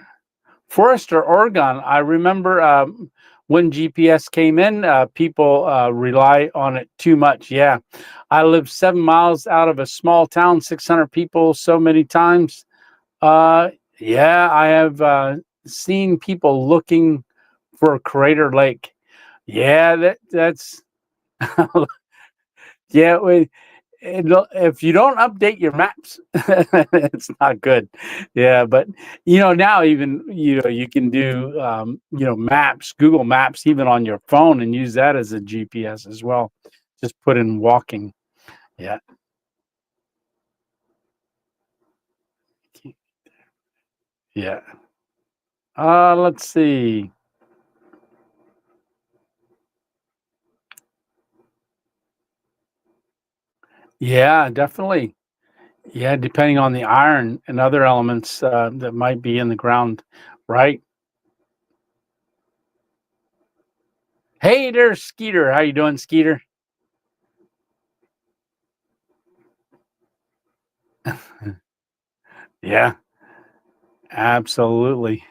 Forester, Oregon. I remember when GPS came in, people rely on it too much. Yeah, I lived 7 miles out of a small town, 600 people, so many times. Yeah, I have seen people looking for Crater Lake. Yeah, that's yeah. If you don't update your maps, it's not good. Yeah, but now, even you can do maps, Google Maps, even on your phone, and use that as a GPS as well. Just put in walking. Yeah. Yeah. Let's see. Yeah, definitely. Yeah, depending on the iron and other elements that might be in the ground, right? Hey there's Skeeter. How you doing, Skeeter? Yeah, absolutely.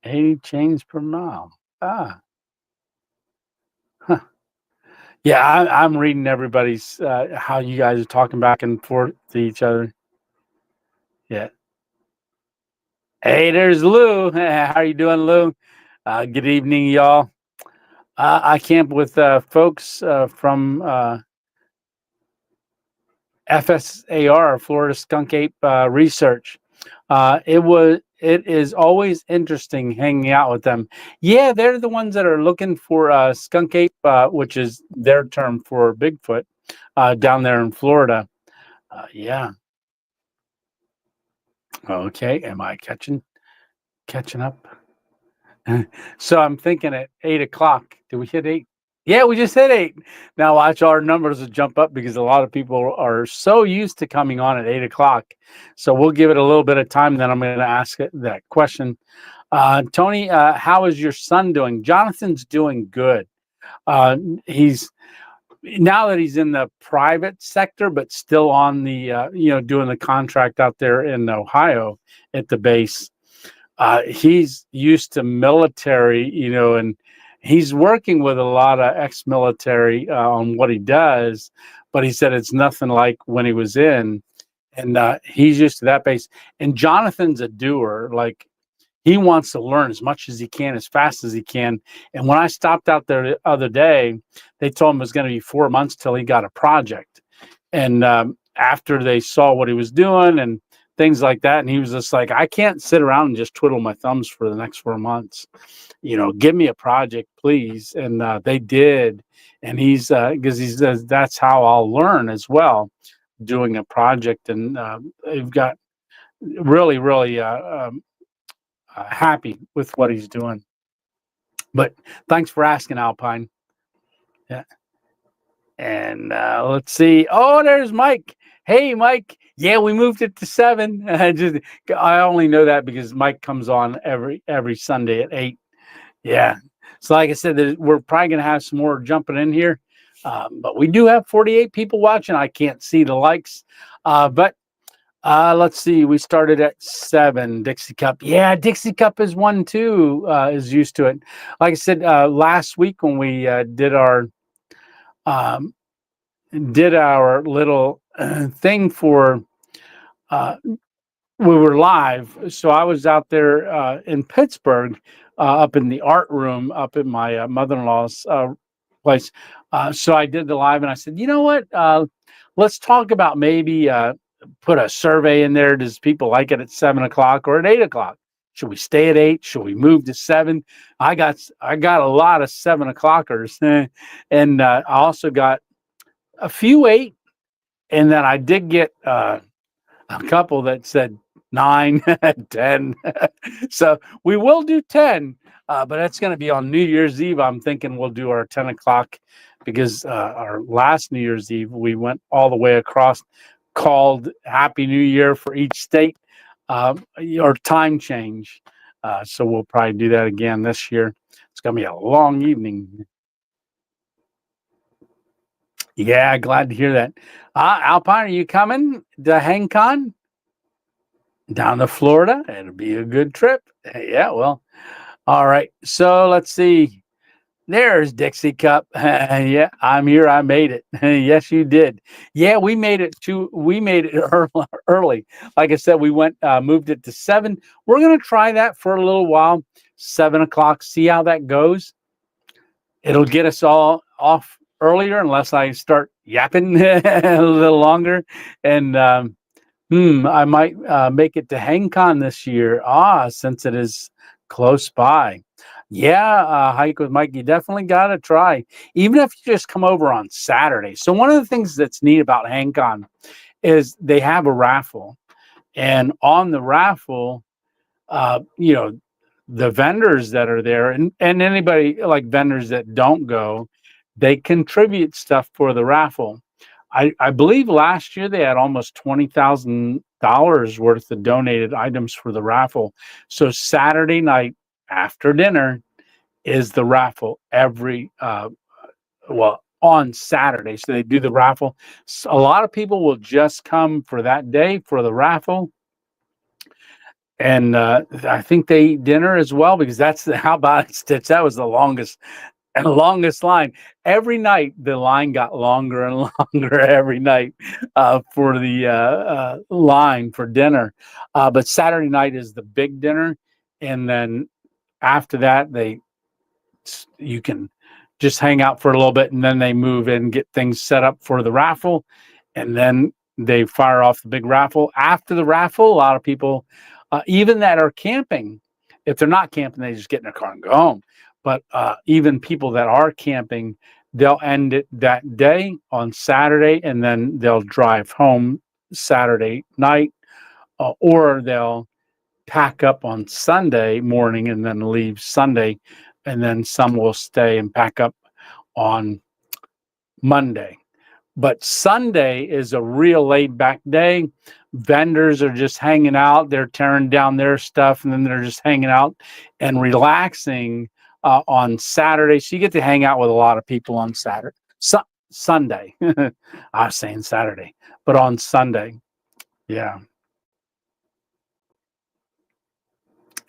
80 chains per mile. Ah. Yeah, I'm reading everybody's how you guys are talking back and forth to each other. Yeah. Hey, there's Lou. How are you doing, Lou? Good evening, y'all. I camp with folks from FSAR, Florida Skunk Ape Research. It is always interesting hanging out with them. Yeah, they're the ones that are looking for skunk ape, which is their term for Bigfoot, down there in Florida. Yeah. Okay. Am I catching up? So I'm thinking at 8 o'clock. Did we hit 8? Yeah, we just hit 8. Now watch our numbers will jump up because a lot of people are so used to coming on at 8 o'clock. So we'll give it a little bit of time. Then I'm going to ask that question. Tony, how is your son doing? Jonathan's doing good. Uh, he's now that he's in the private sector, but still on the doing the contract out there in Ohio at the base. He's used to military, and he's working with a lot of ex-military on what he does, but he said it's nothing like when he was in, and he's used to that base. And Jonathan's a doer. Like, he wants to learn as much as he can, as fast as he can. And when I stopped out there the other day, they told him it was going to be 4 months till he got a project. And after they saw what he was doing and things like that, and he was just like, I can't sit around and just twiddle my thumbs for the next 4 months. Give me a project, please. And they did. And he's because he says that's how I'll learn as well, doing a project. And they've got really, really happy with what he's doing. But thanks for asking, Alpine. Yeah. And let's see. Oh, there's Mike. Hey, Mike. Yeah, we moved it to 7. I only know that because Mike comes on every Sunday at 8. Yeah. So like I said, we're probably going to have some more jumping in here. But we do have 48 people watching. I can't see the likes. But let's see. We started at 7. Dixie Cup. Yeah, Dixie Cup is one too. Is used to it. Like I said last week when we um, did our little thing for. We were live, so I was out there in Pittsburgh, up in the art room, up in my mother-in-law's place. So I did the live, and I said, you know what? Let's talk about maybe put a survey in there. Does people like it at 7 o'clock or at 8 o'clock? Should we stay at 8? Should we move to 7? I got a lot of 7 o'clockers, and I also got a few 8, and then I did get a couple that said 9, 10. So we will do 10, but that's going to be on New Year's Eve. I'm thinking we'll do our 10 o'clock because our last New Year's Eve, we went all the way across, called Happy New Year for each state, or time change. So we'll probably do that again this year. It's going to be a long evening. Yeah, glad to hear that. Alpine, are you coming to HangCon? Down to Florida? It'll be a good trip. Yeah, well, all right. So let's see. There's Dixie Cup. Yeah, I'm here. I made it. Yes, you did. Yeah, we made it early. Like I said, we moved it to 7. We're gonna try that for a little while. 7 o'clock. See how that goes. It'll get us all off earlier, unless I start yapping a little longer. And I might make it to HangCon this year. Since it is close by. Yeah, hike with Mike. You definitely got to try, even if you just come over on Saturday. So one of the things that's neat about HangCon is they have a raffle, and on the raffle, uh, you know, the vendors that are there, and anybody like vendors that don't go, they contribute stuff for the raffle. I believe last year they had almost $20,000 worth of donated items for the raffle. So Saturday night after dinner is the raffle on Saturday. So they do the raffle. So a lot of people will just come for that day for the raffle. And I think they eat dinner as well, because how about it, Stitch? That was the longest And the longest line. Every night, the line got longer and longer every night for the line for dinner. But Saturday night is the big dinner, and then after that, you can just hang out for a little bit, and then they move in, get things set up for the raffle, and then they fire off the big raffle. After the raffle, a lot of people, even that are camping, if they're not camping, they just get in their car and go home. But even people that are camping, they'll end it that day on Saturday, and then they'll drive home Saturday night, or they'll pack up on Sunday morning and then leave Sunday, and then some will stay and pack up on Monday. But Sunday is a real laid back day. Vendors are just hanging out. They're tearing down their stuff, and then they're just hanging out and relaxing on Saturday. So you get to hang out with a lot of people on Saturday. Sunday. I was saying Saturday, but on Sunday. Yeah.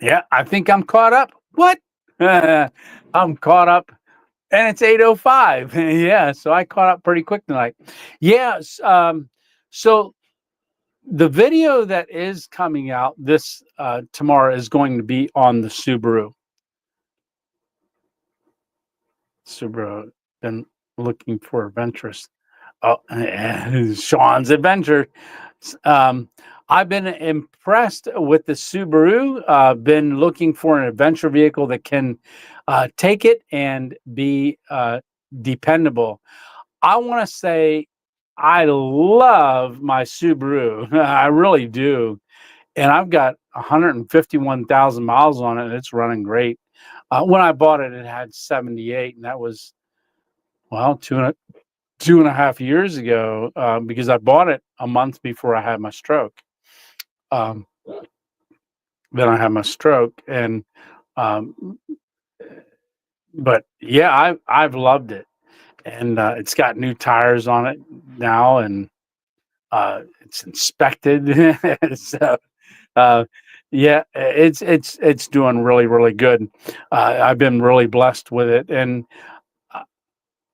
Yeah, I think I'm caught up. What? I'm caught up, and it's 8:05. Yeah, so I caught up pretty quick tonight. Yes. So the video that is coming out this tomorrow is going to be on the Subaru. Been looking for adventures. Oh, Sean's adventure. I've been impressed with the Subaru. Been looking for an adventure vehicle that can take it and be dependable. I want to say I love my Subaru. I really do. And I've got 151,000 miles on it, and it's running great. When I bought it, it had 78, and that was, well, 2.5 years ago, because I bought it a month before I had my stroke. Um, then I had my stroke, and but yeah, I've loved it, and it's got new tires on it now, and it's inspected. So yeah, it's doing really, really good. I've been really blessed with it, and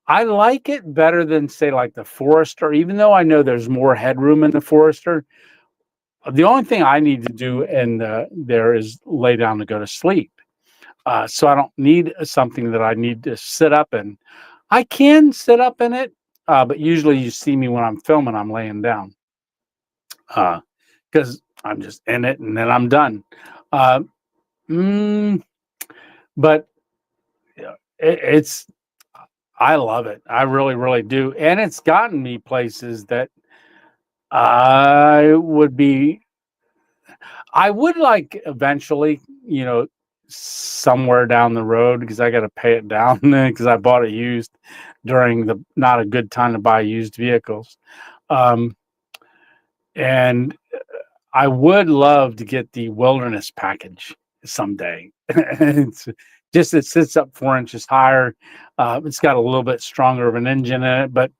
I like it better than, say, like the Forester, even though I know there's more headroom in the Forester. The only thing I need to do in there is lay down to go to sleep. So I don't need something that I need to sit up in. I can sit up in it, but usually you see me when I'm filming, I'm laying down because I'm just in it and then I'm done. Uh, but it's I love it. I really, really do. And it's gotten me places that I would like eventually, somewhere down the road, because I got to pay it down because I bought it used during the not a good time to buy used vehicles. And I would love to get the wilderness package someday. It sits up 4 inches higher. It's got a little bit stronger of an engine in it, but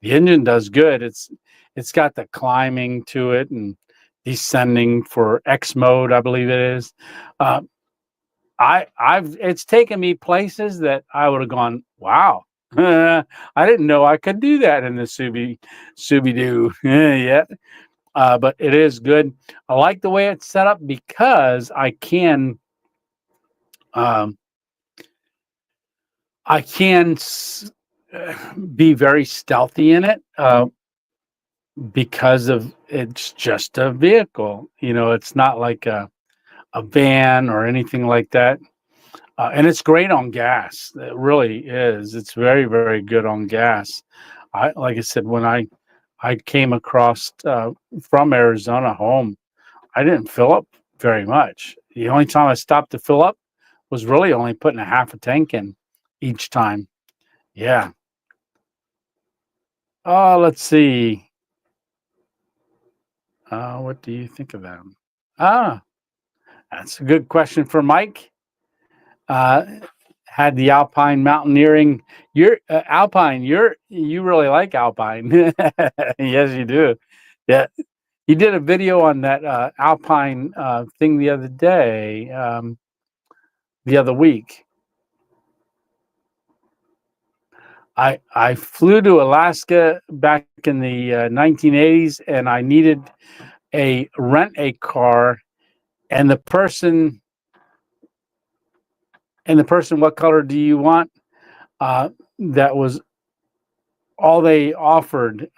the engine does good. It's got the climbing to it and descending for X mode, I believe it is. It's taken me places that I would have gone, wow. I didn't know I could do that in the Subi-Doo. Yeah. But it is good. I like the way it's set up because I can be very stealthy in it because of it's just a vehicle. It's not like a van or anything like that. And it's great on gas. It really is. It's very, very good on gas. Like I said, when I came across from Arizona home, I didn't fill up very much. The only time I stopped to fill up was really only putting a half a tank in each time. Yeah. Oh, let's see. What do you think of them? Ah, that's a good question for Mike. Had the Alpine mountaineering. You're Alpine. You really like Alpine. Yes, you do. Yeah, you did a video on that Alpine thing the other day, the other week. I flew to Alaska back in the 1980s, and I needed a rent a car, and the person, what color do you want? That was all they offered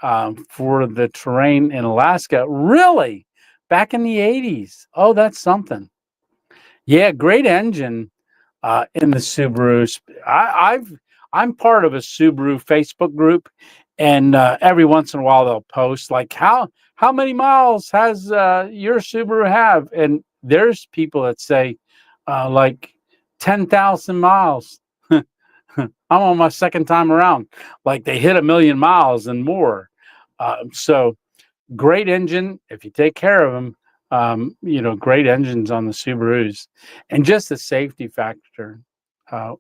for the terrain in Alaska. Really, back in the 80s. Oh, that's something. Yeah, great engine in the Subarus. I'm part of a Subaru Facebook group, and every once in a while they'll post like how many miles has your Subaru have, and there's people that say like 10,000 miles. I'm on my second time around. Like they hit 1,000,000 miles and more. So great engine if you take care of them. Great engines on the Subarus, and just the safety factor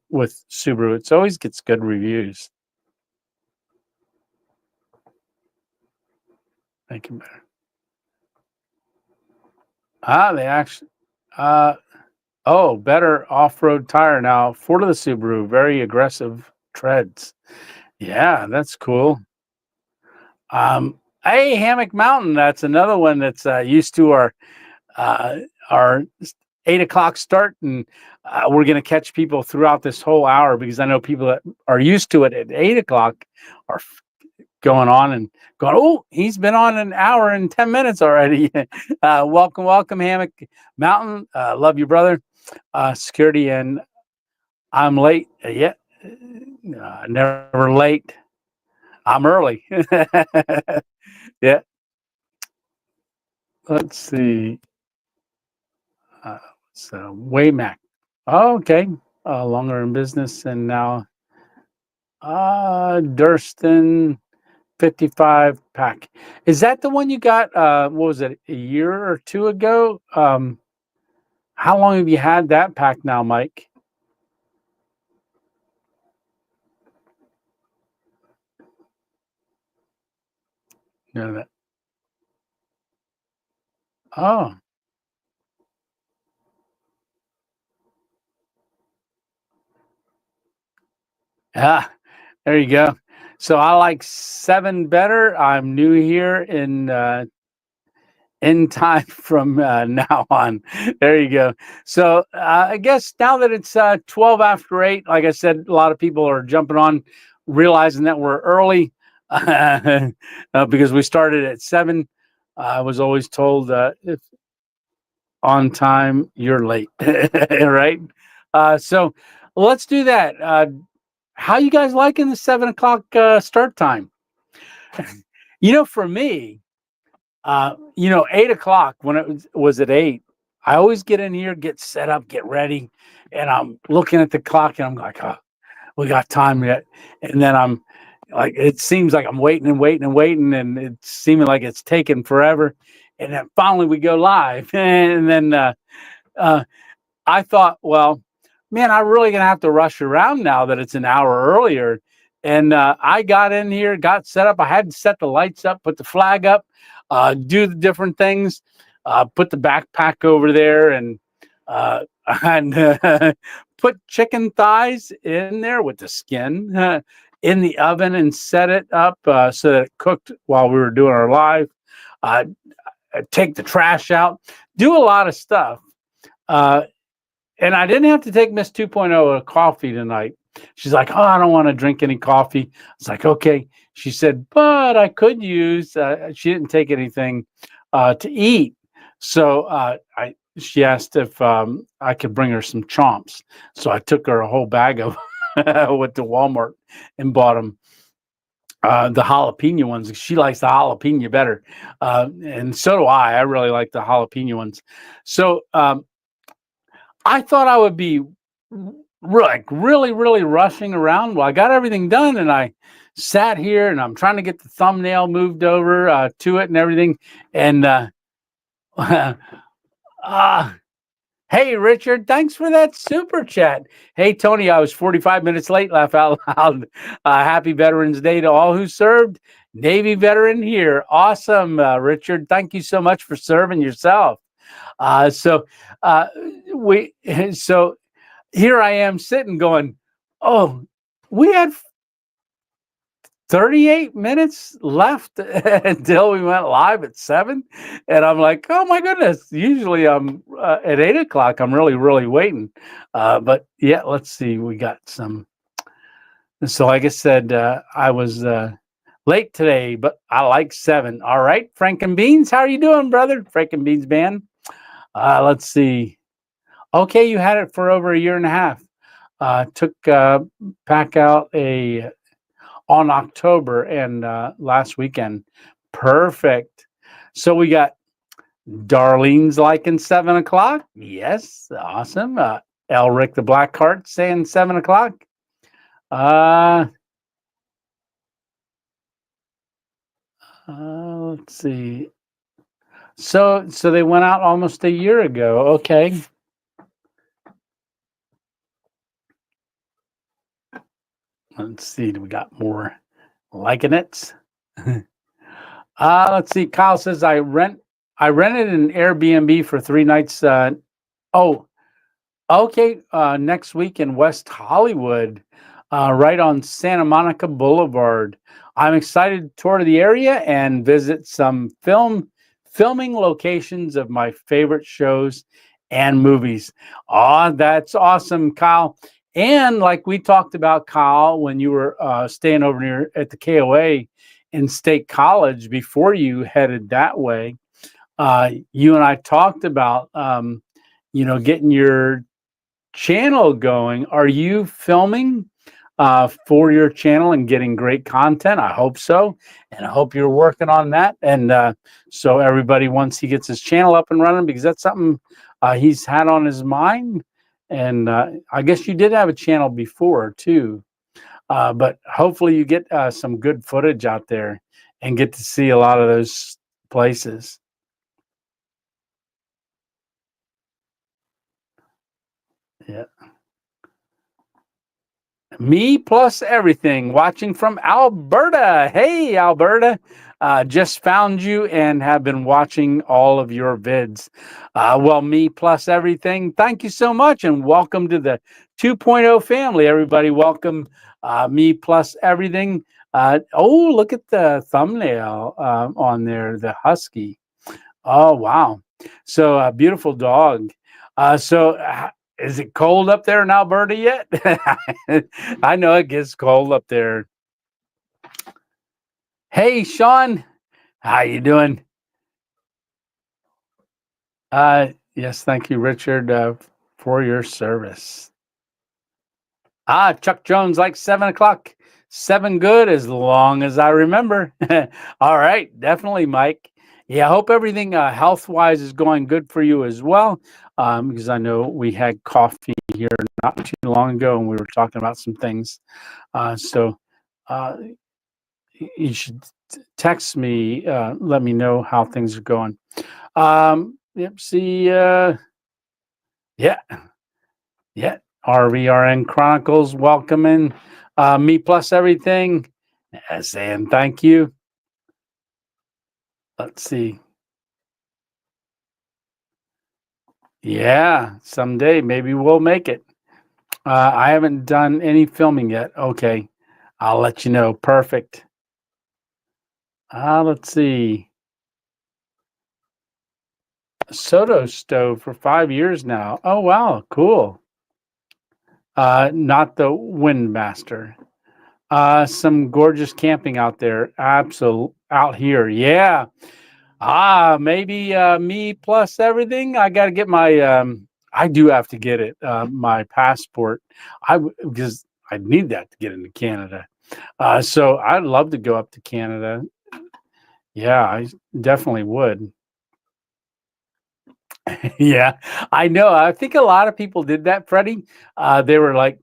with Subaru, it always gets good reviews. Make it better. They actually. Better off-road tire now for the Subaru. Very aggressive treads. Yeah, that's cool. Hey, Hammock Mountain. That's another one that's used to our 8 o'clock start, and we're going to catch people throughout this whole hour because I know people that are used to it at 8 o'clock are going on and going, oh, he's been on an hour and 10 minutes already. Welcome, Hammock Mountain. Love you, brother. Security, and I'm late. Never late. I'm early. Yeah. Let's see. So Waymac. Oh, okay. Longer in business, and now Durston 55 pack. Is that the one you got? What was it, a year or two ago? How long have you had that pack now, Mike? No, that. Oh, ah, there you go. So I like 7 better. I'm new here in time from now on. There you go. So I guess now that it's 12 after 8, like I said, a lot of people are jumping on, realizing that we're early because we started at 7. I was always told if on time, you're late, right? So let's do that. How you guys liking the 7 o'clock start time? For me, 8 o'clock when it was at 8, I always get in here, get set up, get ready, and I'm looking at the clock and I'm like, oh, we got time yet. And then I'm like, it seems like I'm waiting and waiting and waiting, and it's seeming like it's taking forever. And then finally we go live. And then uh, I thought, well, man, I'm really going to have to rush around now that it's an hour earlier. And I got in here, got set up. I had to set the lights up, put the flag up, do the different things, put the backpack over there, and and put chicken thighs in there with the skin in the oven and set it up so that it cooked while we were doing our live. Uh, Take the trash out, do a lot of stuff. And I didn't have to take Miss 2.0 a coffee tonight. She's like, oh, I don't want to drink any coffee. It's like, okay. She said, but I could use, she didn't take anything to eat. So she asked if I could bring her some chomps. So I took her a whole bag of went to Walmart and bought them. The jalapeno ones. She likes the jalapeno better. And so do I. I really like the jalapeno ones. So I thought I would be really rushing around. Well, I got everything done, and I sat here, and I'm trying to get the thumbnail moved over to it and everything. And hey, Richard, thanks for that super chat. Hey, Tony, I was 45 minutes late. Laugh out loud. Happy Veterans Day to all who served. Navy veteran here. Awesome, Richard. Thank you so much for serving yourself. So here I am sitting going, oh, we had 38 minutes left until we went live at 7. And I'm like, oh my goodness. Usually I'm at 8 o'clock. I'm really waiting. But yeah, let's see. We got some. So like I said, I was late today, but I like 7. All right, Frank and Beans, how are you doing, brother? Frank and Beans band. Let's see. Okay, you had it for over a year and a half. Took pack out a on October and last weekend. Perfect. So we got Darlene's liking 7 o'clock. Yes, awesome. Elric the Black Cart saying 7 o'clock. Let's see. So they went out almost a year ago. Okay. Let's see. Do we got more liking it? Let's see. Kyle says I rented an Airbnb for 3 nights. Oh, okay. Next week in West Hollywood, right on Santa Monica Boulevard. I'm excited to tour the area and visit some filming locations of my favorite shows and movies. Oh, that's awesome, Kyle. And like we talked about, Kyle, when you were staying over near at the KOA in State College before you headed that way, you and I talked about, getting your channel going. Are you filming for your channel and getting great content? I hope so. And I hope you're working on that. And so everybody, once he gets his channel up and running, because that's something he's had on his mind. And I guess you did have a channel before too. But hopefully you get some good footage out there and get to see a lot of those places. Yeah. Me plus everything, watching from Alberta. Hey, Alberta. Just found you and have been watching all of your vids. Well, me plus everything. Thank you so much and welcome to the 2.0 family, everybody. Welcome, me plus everything. Oh, look at the thumbnail on there, the husky. Oh, wow. So a beautiful dog. Is it cold up there in Alberta yet? I know it gets cold up there. Hey, Sean, how you doing? Yes, thank you, Richard, for your service. Chuck Jones, like 7 o'clock. 7 good as long as I remember. All right, definitely, Mike. Yeah, I hope everything health-wise is going good for you as well, because I know we had coffee here not too long ago, and we were talking about some things. So you should text me, let me know how things are going. Yep, see, yeah, RVRN Chronicles, welcoming me plus everything, saying thank you. Let's see. Yeah, someday maybe we'll make it. I haven't done any filming yet. Okay, I'll let you know. Perfect. Let's see. Soto stove for 5 years now. Oh, wow, cool. Not the Windmaster. Some gorgeous camping out there. Absolute out here. Yeah. Maybe me plus everything. I got to get my. I do have to get it. My passport. Because I need that to get into Canada. So I'd love to go up to Canada. Yeah, I definitely would. Yeah, I know. I think a lot of people did that, Freddie. They were like,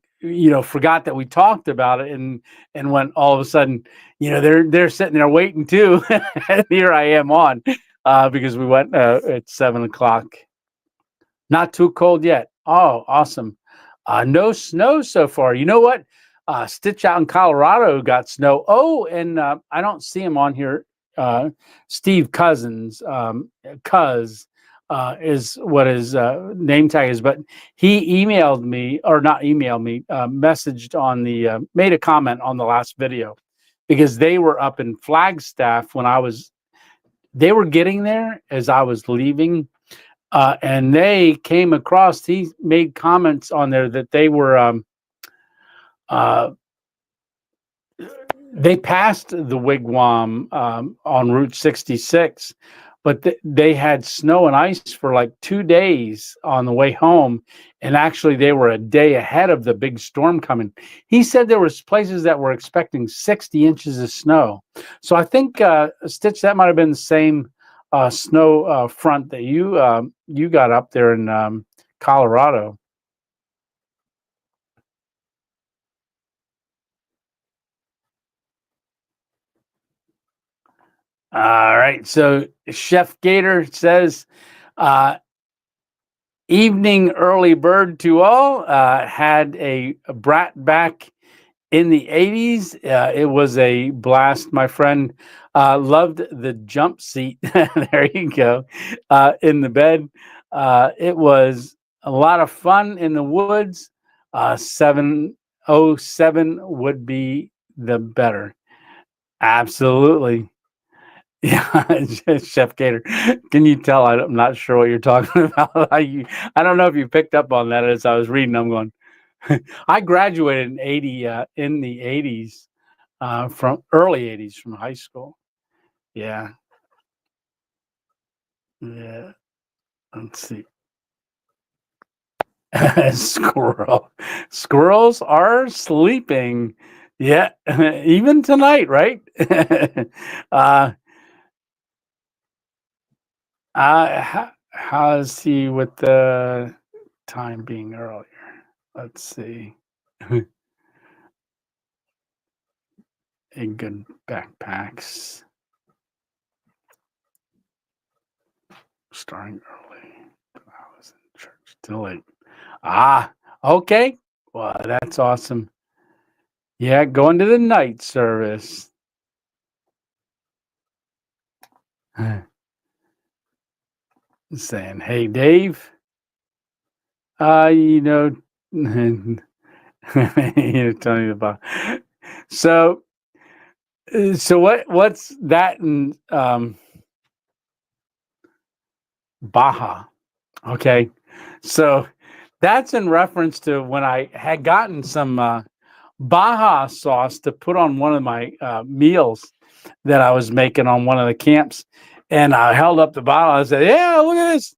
forgot that we talked about it, and when all of a sudden, they're sitting there waiting too. And here I am on, because we went at 7 o'clock. Not too cold yet. Oh, awesome. No snow so far. You know what? Stitch out in Colorado got snow. Oh, and I don't see him on here. Steve Cousins, is what his name tag is, but he emailed me, or not emailed me, messaged on the, made a comment on the last video. because they were up in Flagstaff when they were getting there as I was leaving. And they came across, he made comments on there that they were, uh, they passed the wigwam on Route 66, but they had snow and ice for like 2 days on the way home. And actually, they were a day ahead of the big storm coming. He said there was places that were expecting 60 inches of snow. So I think, Stitch, that might have been the same snow front that you got up there in Colorado. All right. So Chef Gator says, uh, evening early bird to all. Had a brat back in the 80s. It was a blast. My friend loved the jump seat. There you go. In the bed. It was a lot of fun in the woods. 707 would be the better. Absolutely. Yeah, Chef Gator. Can you tell I'm not sure what you're talking about? I don't know if you picked up on that as I was reading. I'm going, I graduated in the 80s, from early 80s from high school. Yeah. Yeah. Let's see. Squirrel. Squirrels are sleeping. Yeah. Even tonight, right? uh, how is he with the time being earlier? Let's see. A good backpacks starting early. I was in church till late. Ah, okay. Well, that's awesome. Yeah, going to the night service. Saying, "Hey, Dave, you know, tell me about." So, what's that in Baja? Okay, so that's in reference to when I had gotten some Baja sauce to put on one of my meals that I was making on one of the camps. And I held up the bottle. I said, "Yeah, look at this."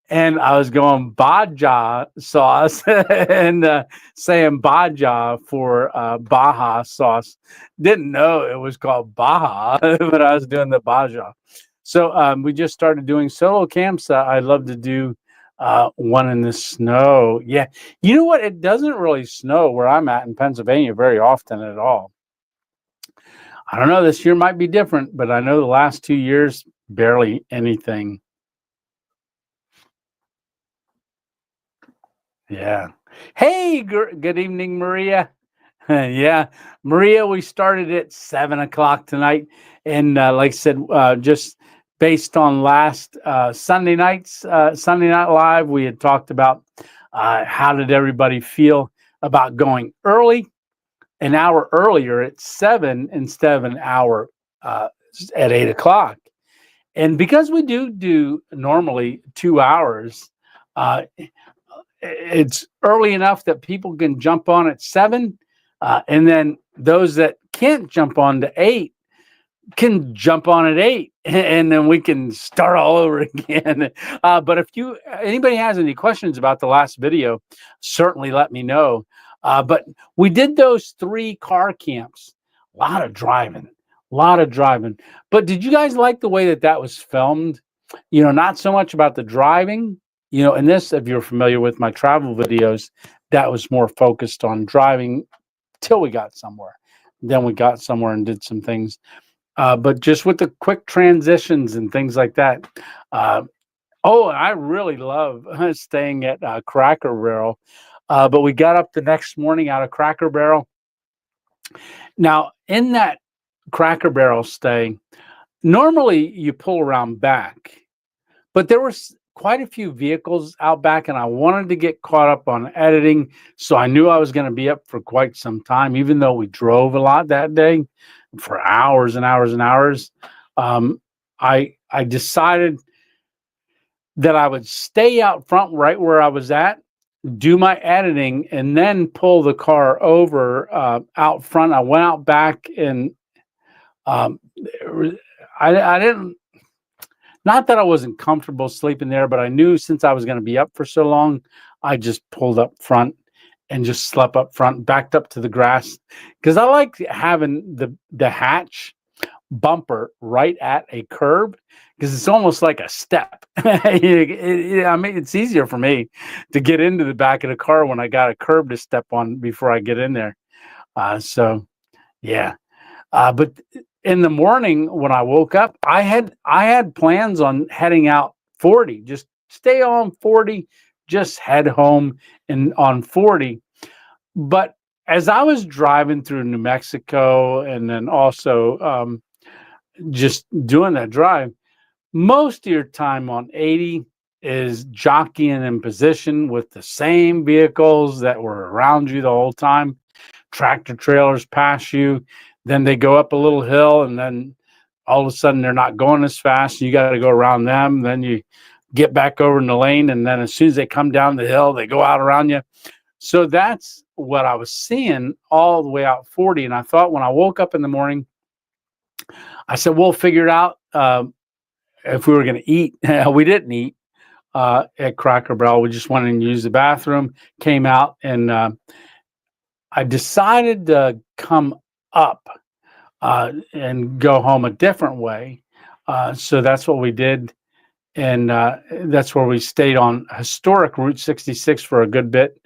And I was going Baja sauce and saying Baja for Baja sauce. Didn't know it was called Baja, but I was doing the Baja. So we just started doing solo camps. I love to do one in the snow. Yeah. You know what? It doesn't really snow where I'm at in Pennsylvania very often at all. I don't know. This year might be different, but I know the last 2 years, barely anything. Yeah. Hey, good evening, Maria. Yeah, Maria, we started at 7 o'clock tonight. And like I said, just based on last Sunday Night Live, we had talked about how did everybody feel about going early, an hour earlier at 7 instead of an hour at 8 o'clock. And because we do normally 2 hours, it's early enough that people can jump on at 7, and then those that can't jump on to 8 can jump on at 8, and then we can start all over again. But if anybody has any questions about the last video, certainly let me know. But we did those 3 car camps. A lot of driving, a lot of driving. But did you guys like the way that was filmed? Not so much about the driving. And this, if you're familiar with my travel videos, that was more focused on driving till we got somewhere. Then we got somewhere and did some things. But just with the quick transitions and things like that. I really love staying at Cracker Barrel. But we got up the next morning out of Cracker Barrel. Now, in that Cracker Barrel stay, normally you pull around back, but there were quite a few vehicles out back, and I wanted to get caught up on editing. So I knew I was going to be up for quite some time, even though we drove a lot that day for hours and hours and hours. I decided that I would stay out front right where I was at, do my editing, and then pull the car over out front. I went out back and um, I didn't, not that I wasn't comfortable sleeping there, but I knew since I was going to be up for so long, I just pulled up front and just slept up front, backed up to the grass, because I like having the hatch bumper right at a curb because it's almost like a step. I mean, it's easier for me to get into the back of the car when I got a curb to step on before I get in there. So, yeah. But in the morning when I woke up, I had plans on heading out 40, just stay on 40, just head home and on 40. But as I was driving through New Mexico and then also just doing that drive, most of your time on 80 is jockeying in position with the same vehicles that were around you the whole time. Tractor trailers pass you, then they go up a little hill, and then all of a sudden they're not going as fast. You got to go around them. Then you get back over in the lane, and then as soon as they come down the hill, they go out around you. So that's what I was seeing all the way out 40. And I thought when I woke up in the morning, I said, we'll figure it out if we were going to eat. We didn't eat at Cracker Barrel. We just went and used the bathroom, came out, and I decided to come up and go home a different way. So that's what we did. And that's where we stayed on historic Route 66 for a good bit.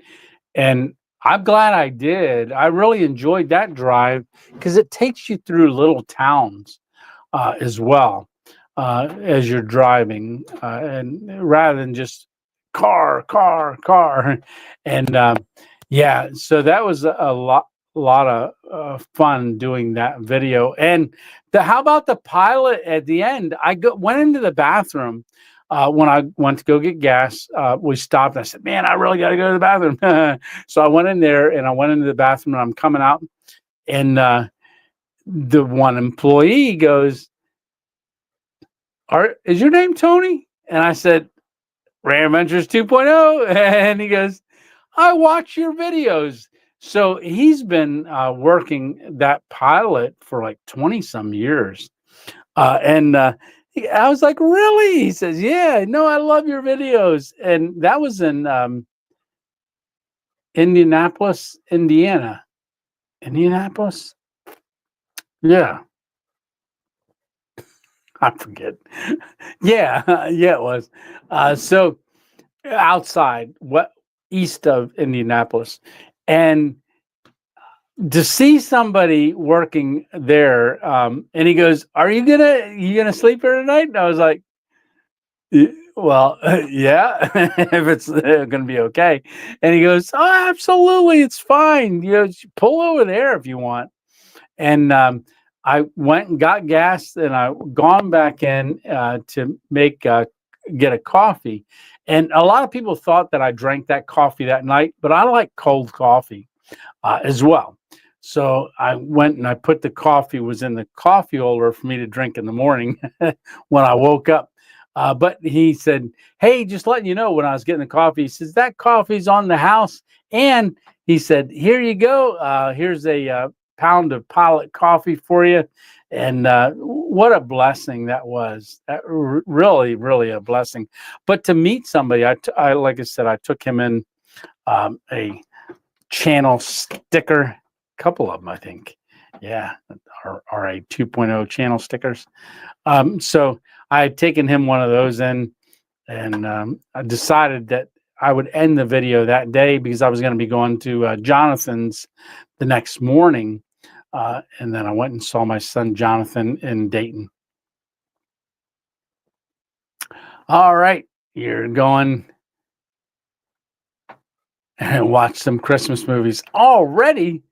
And I'm glad I did. I really enjoyed that drive because it takes you through little towns as well as you're driving, and rather than just car. And yeah, so that was a lot of fun doing that video. And how about the pilot at the end? Went into the bathroom when I went to go get gas. We stopped. And I said, "Man, I really got to go to the bathroom." So I went in there and I went into the bathroom. And I'm coming out, and the one employee goes, "Is your name Tony?" And I said, "Ram Ventures 2.0." And he goes, "I watch your videos." So he's been working that pilot for like 20 some years. And I was like, "Really?" He says, "Yeah, no, I love your videos." And that was in Indianapolis, Indiana. Indianapolis? Yeah, I forget. Yeah, yeah, it was. So outside, east of Indianapolis. And to see somebody working there, and he goes, you gonna sleep here tonight?" And I was like, Well, yeah, if it's gonna be okay." And he goes, "Oh, absolutely, it's fine. Pull over there if you want." And I went and got gas, and I gone back in to get a coffee. And a lot of people thought that I drank that coffee that night, but I like cold coffee as well. So I went and I put the coffee was in the coffee holder for me to drink in the morning when I woke up. But he said, "Hey, just letting you know," when I was getting the coffee, he says, "That coffee's on the house." And he said, "Here you go. Here's a pound of Pilot coffee for you." And what a blessing that was. Really, really a blessing. But to meet somebody, I like I said, I took him in a channel sticker, a couple of them, I think. Yeah, are a 2.0 channel stickers. So I had taken him one of those in, and I decided that I would end the video that day because I was going to be going to Jonathan's the next morning. And then I went and saw my son Jonathan in Dayton. All right, you're going and watch some Christmas movies already.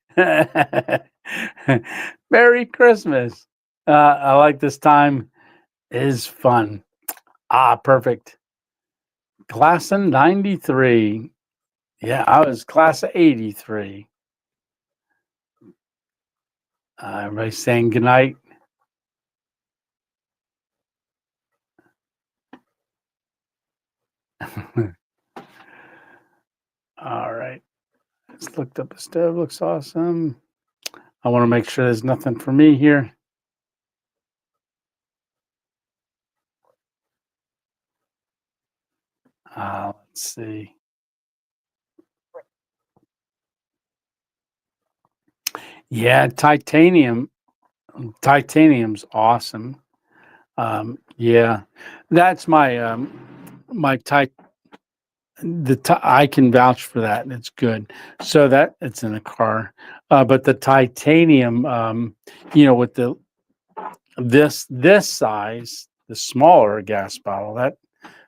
Merry Christmas. I like this time. It is fun. Perfect. Class of 93. Yeah, I was class of 83. Everybody's saying goodnight. All right. Just looked up the stove. Looks awesome. I want to make sure there's nothing for me here. Let's see. Yeah, titanium. Titanium's awesome. Yeah, that's my type. I can vouch for that. It's good. So that it's in a car, but the titanium, with this size, the smaller gas bottle that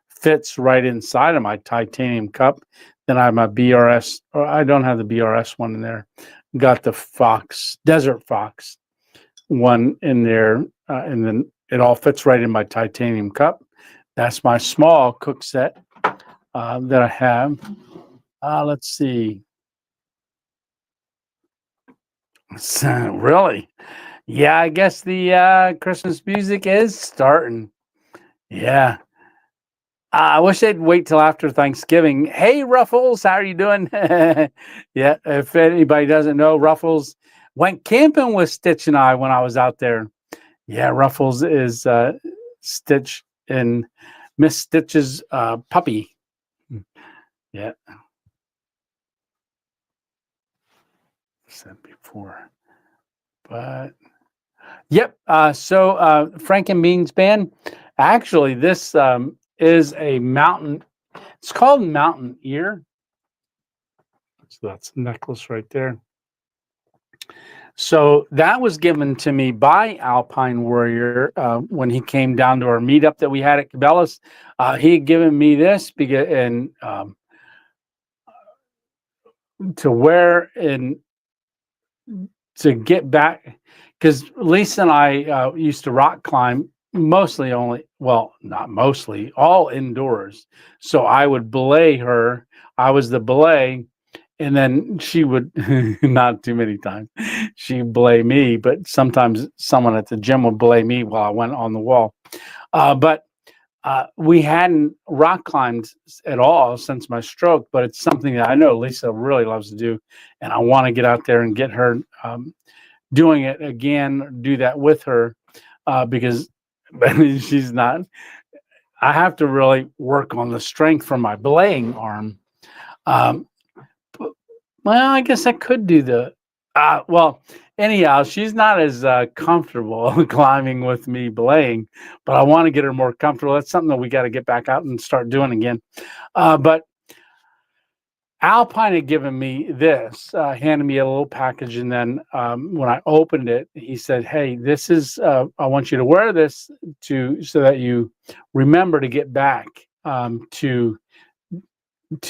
fits right inside of my titanium cup. Then I have my BRS, or I don't have the BRS one in there. Got the Desert Fox one in there, and then it all fits right in my titanium cup. That's my small cook set that I have. Let's see. Really? Yeah, I guess the Christmas music is starting. Yeah. I wish they'd wait till after Thanksgiving. Hey, Ruffles, how are you doing? Yeah, if anybody doesn't know, Ruffles went camping with Stitch and I when I was out there. Yeah, Ruffles is Stitch and Miss Stitch's puppy. Yeah, said before, but yep. So Frank and Beans Band. Actually, this is a mountain. It's called Mountain Ear. So that's a necklace right there. So that was given to me by Alpine Warrior when he came down to our meetup that we had at Cabela's. He had given me this because to wear and to get back, because Lisa and I used to rock climb mostly not mostly, all indoors. So I would belay her. I was the belay. And then she would, not too many times, she'd belay me, but sometimes someone at the gym would belay me while I went on the wall. But we hadn't rock climbed at all since my stroke, but it's something that I know Lisa really loves to do. And I want to get out there and get her doing it again, do that with her because she's not. I have to really work on the strength from my belaying arm. Well, I guess I could do anyhow, she's not as comfortable climbing with me belaying, but I want to get her more comfortable. That's something that we got to get back out and start doing again. But Alpine had given me this, handed me a little package, and then when I opened it, he said, "Hey, this is. I want you to wear this so that you remember to get back to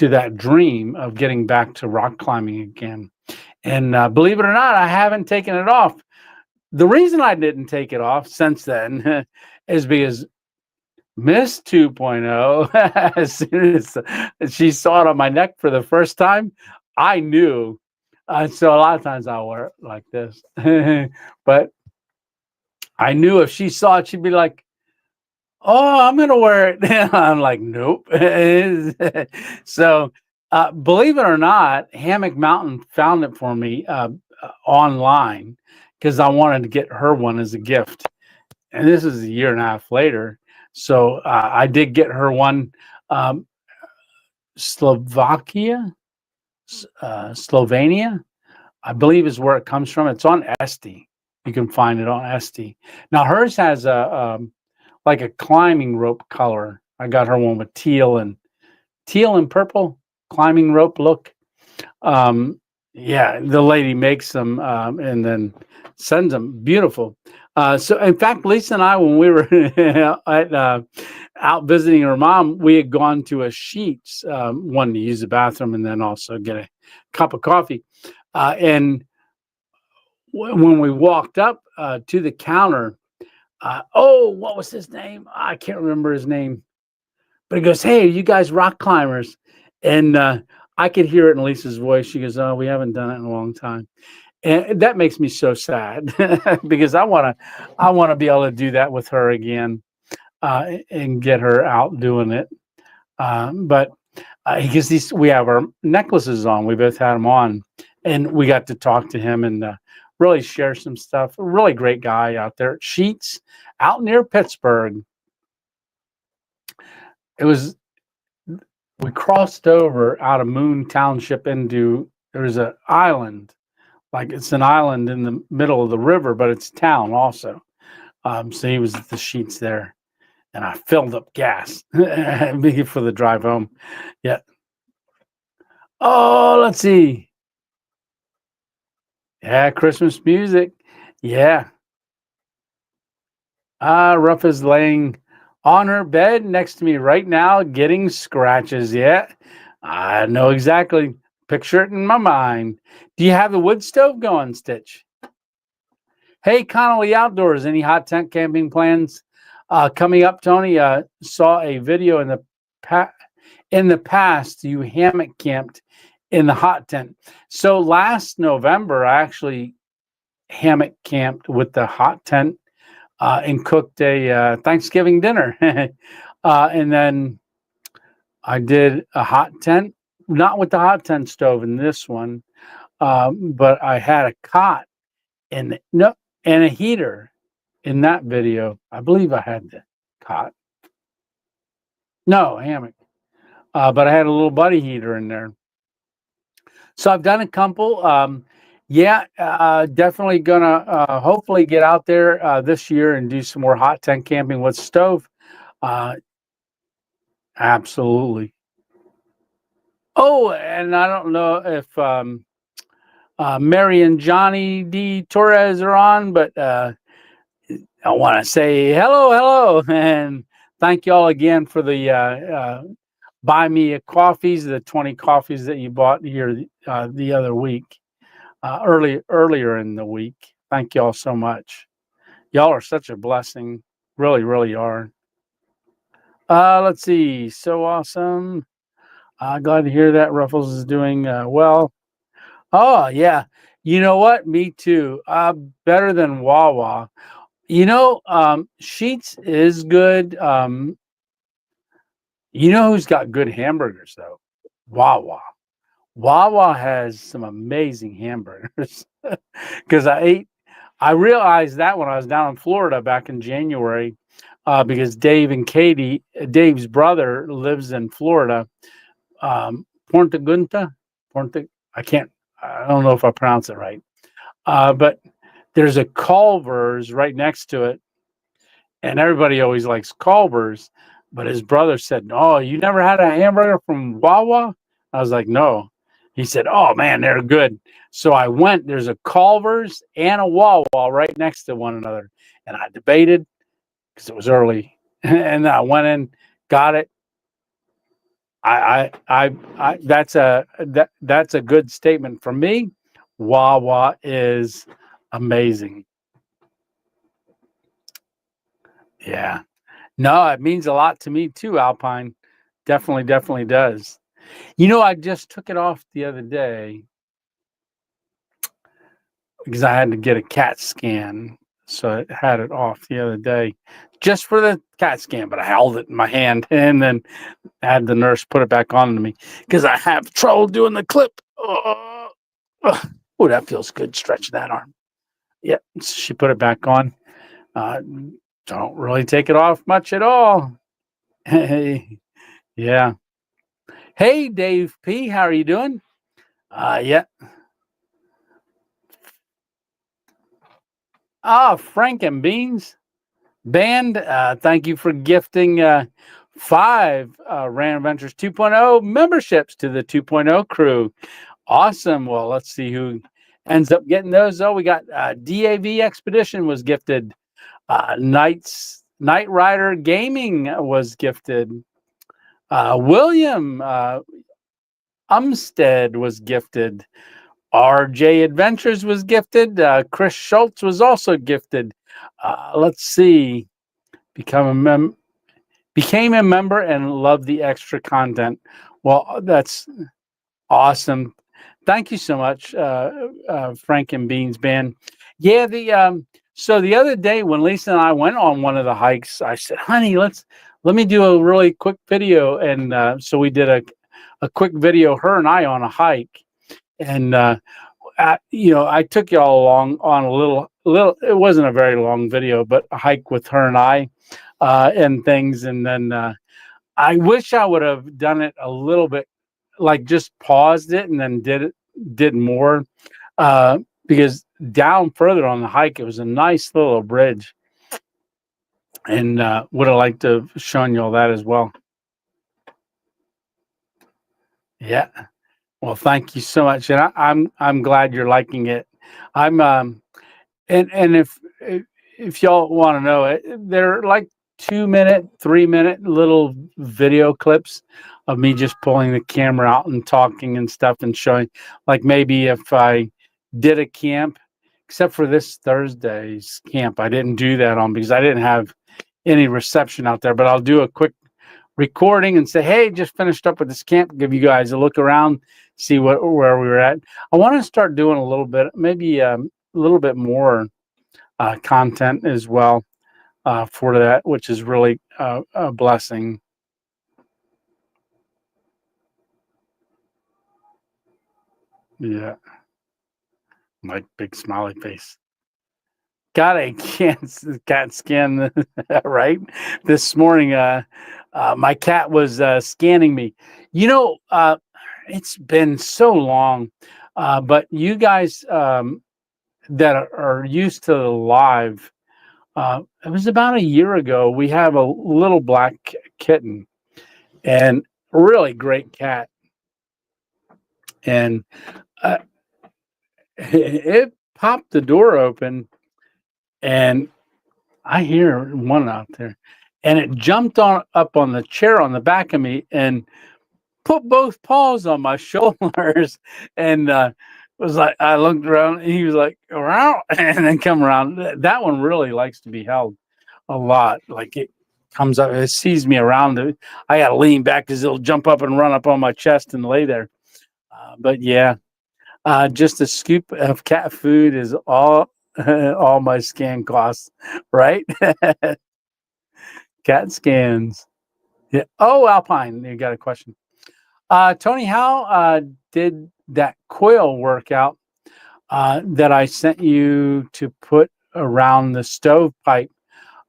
that dream of getting back to rock climbing again." And believe it or not, I haven't taken it off. The reason I didn't take it off since then is because Miss 2.0, as soon as she saw it on my neck for the first time, I knew. So a lot of times I'll wear it like this. But I knew if she saw it, she'd be like, "Oh, I'm going to wear it." I'm like, "Nope." So believe it or not, Hammock Mountain found it for me online because I wanted to get her one as a gift. And this is a year and a half later. So I did get her one. Slovenia, I believe is where it comes from. It's on Etsy. You can find it on Etsy. Now hers has a like a climbing rope color. I got her one with teal and purple climbing rope look. Yeah, the lady makes them and then sends them. Beautiful. So, in fact, Lisa and I, when we were out visiting her mom, we had gone to a Sheetz, one to use the bathroom and then also get a cup of coffee. And when we walked up to the counter, what was his name? I can't remember his name. But he goes, "Hey, are you guys rock climbers?" And I could hear it in Lisa's voice. She goes, "Oh, we haven't done it in a long time." And that makes me so sad because I want to be able to do that with her again and get her out doing it. But because we have our necklaces on, we both had them on, and we got to talk to him and really share some stuff. A really great guy out there at Sheets, out near Pittsburgh. It was We crossed over out of Moon Township into there's an island, like it's an island in the middle of the river, but it's town also. So he was at the Sheets there, and I filled up gas for the drive home. Yeah. Oh, let's see. Yeah, Christmas music. Yeah. Ruff is laying on her bed next to me right now, getting scratches. Yeah, I know exactly. Picture it in my mind. Do you have the wood stove going, Stitch? Hey, Connolly Outdoors, any hot tent camping plans coming up, Tony? Saw a video in the past. You hammock camped in the hot tent. So last November, I actually hammock camped with the hot tent and cooked a Thanksgiving dinner. And then I did a hot tent, not with the hot tent stove in this one, but I had a cot and a heater in that video. I believe I had the cot. No, hammock. But I had a little buddy heater in there. So I've done a couple. Definitely gonna hopefully get out there this year and do some more hot tent camping with stove. Absolutely. Oh, and I don't know if Mary and Johnny D. Torres are on, but I want to say hello, and thank you all again for the buy me a coffees, the 20 coffees that you bought here the other week, earlier in the week. Thank you all so much. Y'all are such a blessing, really, really are. Let's see, so awesome. Glad to hear that Ruffles is doing well. Oh yeah, you know what? Me too. Better than Wawa. Sheets is good. You know who's got good hamburgers though? Wawa. Wawa has some amazing hamburgers. Because I realized that when I was down in Florida back in January, because Dave's brother lives in Florida. Punta Gunta, I don't know if I pronounce it right. But there's a Culver's right next to it, and everybody always likes Culver's. But his brother said, "Oh, you never had a hamburger from Wawa?" I was like, "No." He said, "Oh man, they're good." So I went. There's a Culver's and a Wawa right next to one another, and I debated because it was early, and I went in, got it. That's a good statement from me. Wawa is amazing. Yeah. No, it means a lot to me too, Alpine. Definitely does. I just took it off the other day because I had to get a CAT scan. So I had it off the other day just for the CAT scan, but I held it in my hand and then had the nurse put it back on to me because I have trouble doing the clip. Oh, that feels good stretching that arm. Yeah, she put it back on. Don't really take it off much at all. Hey, yeah. Hey, Dave P, how are you doing? Yeah. Frank and Beans Band, thank you for gifting 5 Random Adventures 2.0 memberships to the 2.0 crew. Awesome. Well, let's see who ends up getting those. Oh, we got DAV Expedition was gifted. Night Rider Gaming was gifted. William Umstead was gifted. RJ Adventures was gifted. Chris Schultz was also gifted. Let's see. Become a became a member and loved the extra content. Well, that's awesome. Thank you so much, Frank and Beans Band. Yeah, so the other day when Lisa and I went on one of the hikes, I said, "Honey, let me do a really quick video," and so we did a quick video, her and I on a hike, and I took y'all along on a little. It wasn't a very long video, but a hike with her and I, and things, and then I wish I would have done it a little bit, like just paused it and then did more, uh, because down further on the hike it was a nice little bridge, and would have liked to have shown you all that as well. Yeah. Well, thank you so much, and I'm glad you're liking it. I'm and if y'all want to know it, they're like 2 minute, 3 minute little video clips of me just pulling the camera out and talking and stuff and showing, like maybe if I did a camp, except for this Thursday's camp, I didn't do that on because I didn't have any reception out there. But I'll do a quick recording and say, hey, just finished up with this camp, give you guys a look around, see where we were at. I want to start doing a little bit, maybe a little bit more content as well for that, which is really a blessing. Yeah, like big smiley face. Got a cat scan right this morning. My cat was scanning me. It's been so long, but you guys that are used to live, it was about a year ago. We have a little black kitten and a really great cat, and uh, it popped the door open, and I hear one out there, and it jumped up on the chair on the back of me and put both paws on my shoulders, and was like, I looked around, and he was like, around, and then come around. That one really likes to be held a lot. Like it comes up, it sees me around. I got to lean back because it'll jump up and run up on my chest and lay there. But yeah, just a scoop of cat food is all all my scan costs, right? Cat scans. Yeah. Oh, Alpine, you got a question. Tony, how did that coil work out that I sent you to put around the stovepipe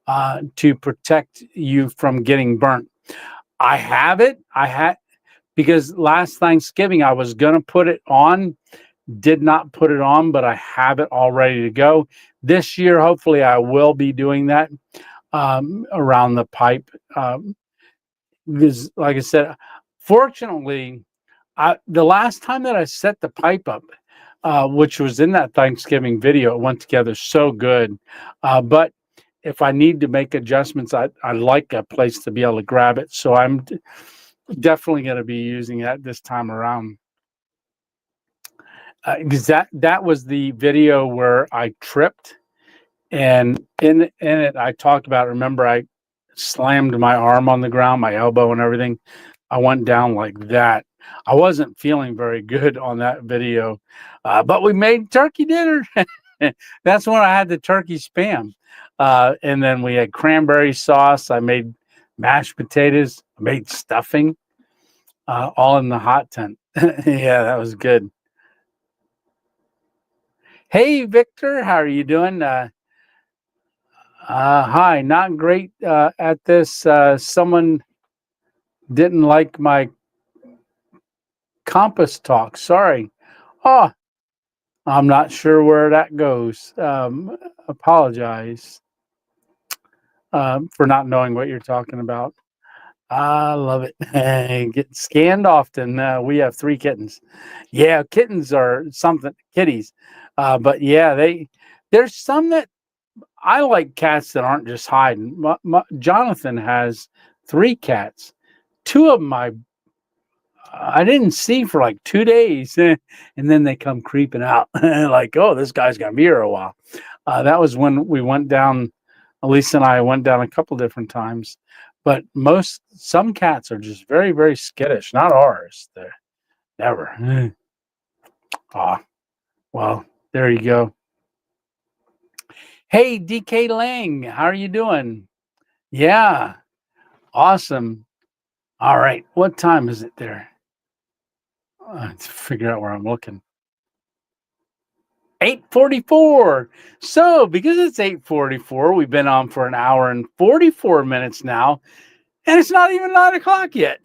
to protect you from getting burnt? I have it. Because last Thanksgiving I was going to put it on, did not put it on, but I have it all ready to go. This year, hopefully, I will be doing that around the pipe. Because, like I said, fortunately, the last time that I set the pipe up, which was in that Thanksgiving video, it went together so good. But if I need to make adjustments, I like a place to be able to grab it. So I'm definitely going to be using that this time around. Because that was the video where I tripped, and in it I talked about. Remember, I slammed my arm on the ground, my elbow, and everything. I went down like that. I wasn't feeling very good on that video, but we made turkey dinner. That's when I had the turkey spam, and then we had cranberry sauce. I made mashed potatoes. I made stuffing, all in the hot tent. Yeah, that was good. Hey, Victor, how are you doing? Hi, not great at this. Someone didn't like my compass talk. Sorry. Oh, I'm not sure where that goes. Apologize for not knowing what you're talking about. I love it. Get scanned often. We have 3 kittens. Yeah, kittens are something, kitties. But yeah, there's some that I like cats that aren't just hiding. Jonathan has 3 cats. 2 of them I didn't see for like 2 days, and then they come creeping out like, oh, this guy's gonna be here a while. That was when we went down. Elisa and I went down a couple different times, But some cats are just very, very skittish. Not ours. They're never. Ah, well, there you go. Hey, DK Lang, how are you doing? Yeah, awesome. All right, what time is it there? To figure out where I'm looking. 8:44. So, because it's 8:44, we've been on for an hour and 44 minutes now, and it's not even 9 o'clock yet.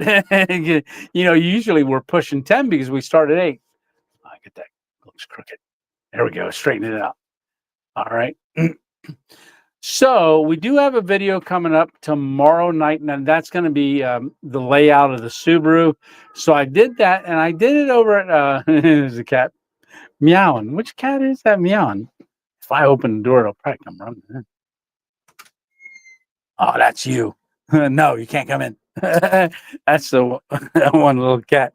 Usually we're pushing 10 because we start at 8. I get that. Looks crooked. There we go. Straighten it out. All right. So we do have a video coming up tomorrow night, and that's going to be the layout of the Subaru. So I did that, and I did it over at there's a cat meowing. Which cat is that meowing? If I open the door, it'll probably come running in. Oh, that's you. No, you can't come in. That's the one little cat.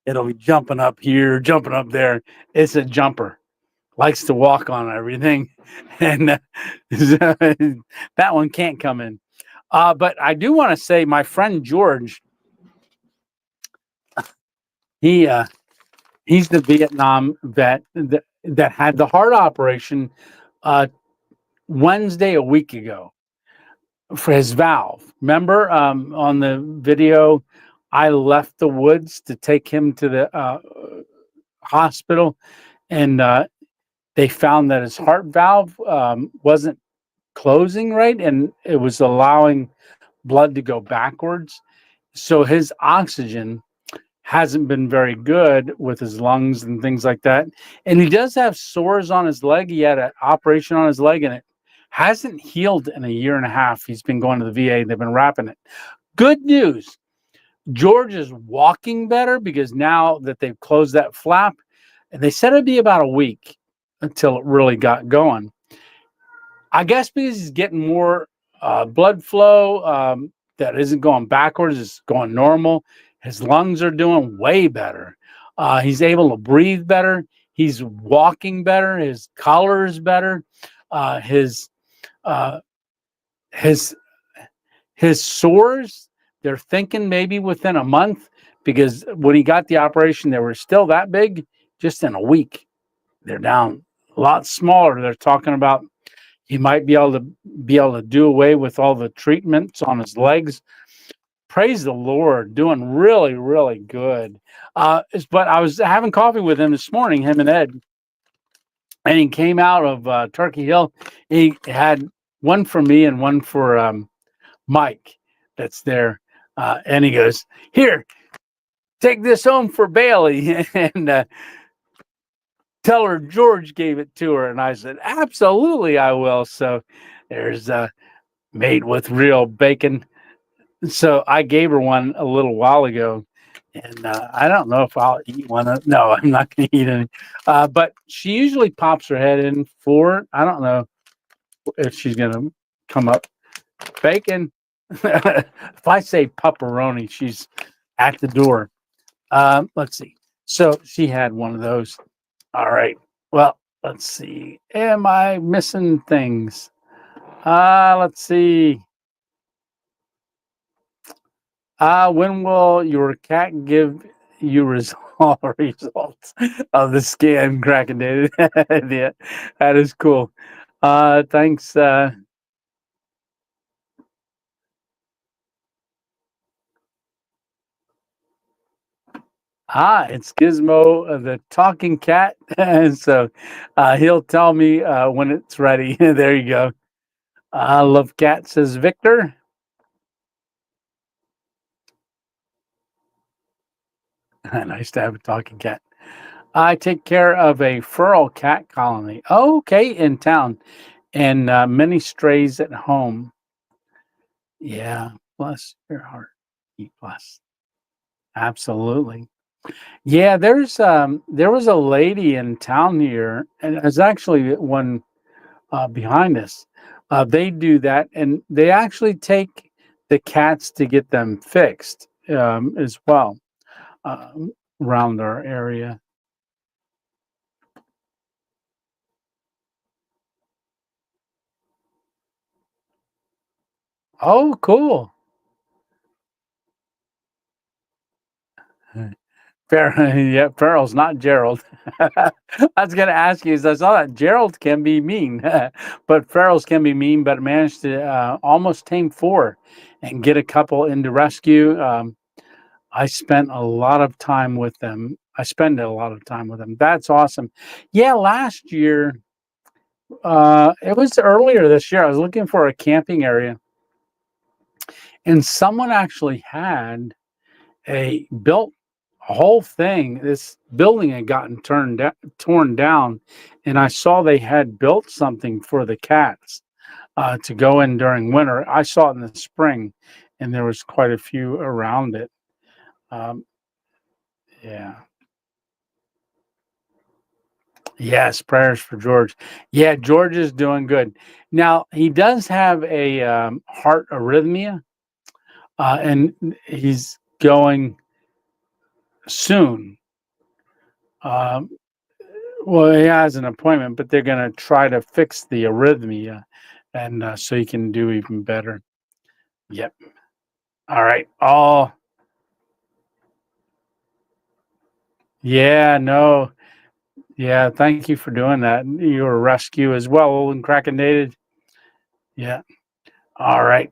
It'll be jumping up here, jumping up there. It's a jumper. Likes to walk on everything, and that one can't come in. But I do want to say, my friend George, he he's the Vietnam vet that had the heart operation Wednesday a week ago for his valve. Remember on the video, I left the woods to take him to the hospital, and they found that his heart valve wasn't closing right, and it was allowing blood to go backwards. So his oxygen hasn't been very good with his lungs and things like that. And he does have sores on his leg. He had an operation on his leg, and it hasn't healed in a year and a half. He's been going to the VA. They've been wrapping it. Good news. George is walking better because now that they've closed that flap, and they said it'd be about a week until it really got going. I guess because he's getting more blood flow that isn't going backwards, it's going normal. His lungs are doing way better. He's able to breathe better. He's walking better. His color is better. Uh, his uh, his his sores, they're thinking maybe within a month, because when he got the operation, they were still that big. Just in a week, they're down a lot smaller. They're talking about he might be able to do away with all the treatments on his legs. Praise the Lord, doing really, really good. But I was having coffee with him this morning, him and Ed, and he came out of Turkey Hill. He had one for me and one for Mike that's there. And he goes, "Here, take this home for Bailey." And tell her George gave it to her. And I said, "Absolutely, I will." So there's made with real bacon. So I gave her one a little while ago, and I don't know if I'll eat one. No, I'm not going to eat any. But she usually pops her head in for. I don't know if she's going to come up. Bacon. If I say pepperoni, she's at the door. Let's see. So she had one of those. All right. Well, let's see. Am I missing things? Let's see. When will your cat give you results of the scan, Kraken David? Yeah, that is cool. Thanks. It's Gizmo, the talking cat. And so he'll tell me when it's ready. There you go. I love cat, says Victor. Nice to have a talking cat. I take care of a feral cat colony. Oh, okay, in town, and many strays at home. Yeah, bless your heart. Eat bless. Absolutely. Yeah, there was a lady in town here, and there's actually one behind us. They do that, and they actually take the cats to get them fixed as well around our area. Oh, cool. Yeah, Farrell's not Gerald. I was going to ask you, as I saw that Gerald can be mean, but Farrell's can be mean, but managed to almost tame 4 and get a couple into rescue. I spent a lot of time with them. I spend a lot of time with them. That's awesome. Yeah, last year, it was earlier this year. I was looking for a camping area, and someone actually had built a whole thing. This building had gotten torn down, and I saw they had built something for the cats to go in during winter. I saw it in the spring, and there was quite a few around it. Um, yeah. Yes, prayers for George. Yeah, George is doing good. Now, he does have a heart arrhythmia, and he's going soon. Um, well, he has an appointment, but they're going to try to fix the arrhythmia, and so he can do even better. Yep. All right. Oh, yeah, no. Yeah, thank you for doing that. You're a rescue as well, old and cracking. Yeah. All right.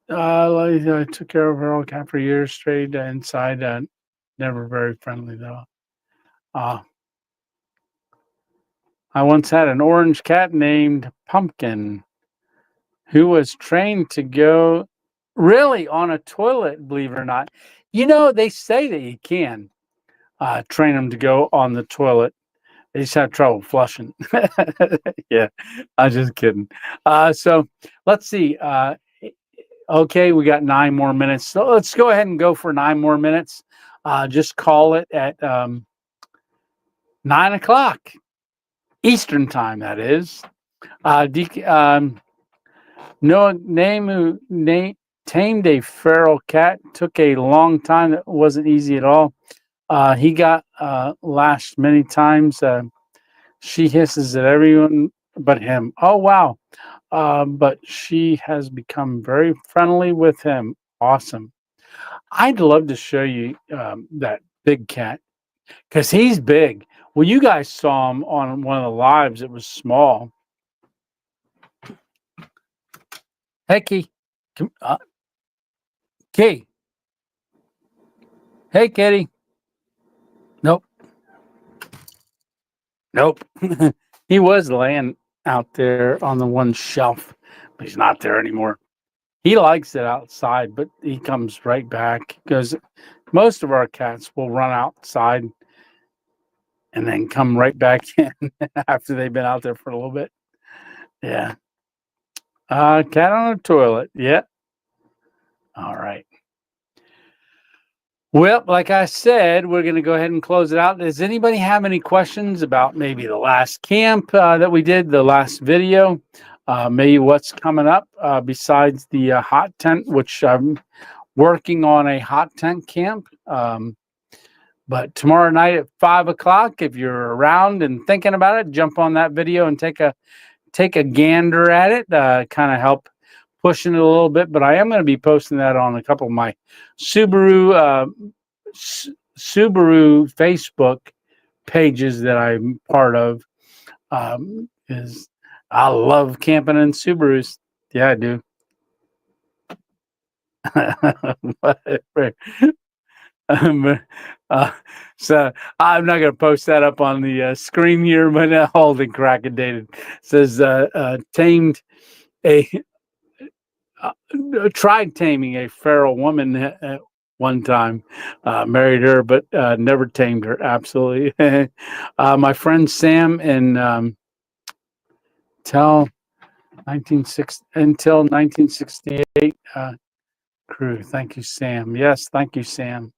I took care of her old cat for years straight inside. Never very friendly though. Uh, I once had an orange cat named Pumpkin who was trained to go really on a toilet, believe it or not. You know, they say that you can train them to go on the toilet. They just have trouble flushing. Yeah, I'm just kidding. So let's see. Okay, we got 9 more minutes. So let's go ahead and go for 9 more minutes. Just call it at 9 o'clock Eastern time, that is. No name who tamed a feral cat. Took a long time. It wasn't easy at all. He got lashed many times. She hisses at everyone but him. Oh, wow. But she has become very friendly with him. Awesome. I'd love to show you that big cat because he's big. Well, you guys saw him on one of the lives. It was small. Hey, Key. Key. Hey, Kitty. Nope. Nope. He was laying out there on the one shelf, but he's not there anymore. He likes it outside, but he comes right back because most of our cats will run outside and then come right back in after they've been out there for a little bit. Yeah. Cat on a toilet. Yeah. All right. Well, like I said, we're going to go ahead and close it out. Does anybody have any questions about maybe the last camp that we did, the last video? Maybe what's coming up besides the hot tent, which I'm working on a hot tent camp. But tomorrow night at 5 o'clock, if you're around and thinking about it, jump on that video and take a gander at it, kind of help pushing it a little bit. But I am going to be posting that on a couple of my Subaru Facebook pages that I'm part of. Is I love camping in Subarus. Yeah, I do. So I'm not going to post that up on the screen here, but Holden Crackedated says tamed a tried taming a feral woman at one time, married her, but never tamed her. Absolutely. My friend Sam in until 1968 crew. Thank you, Sam. Yes, thank you, Sam.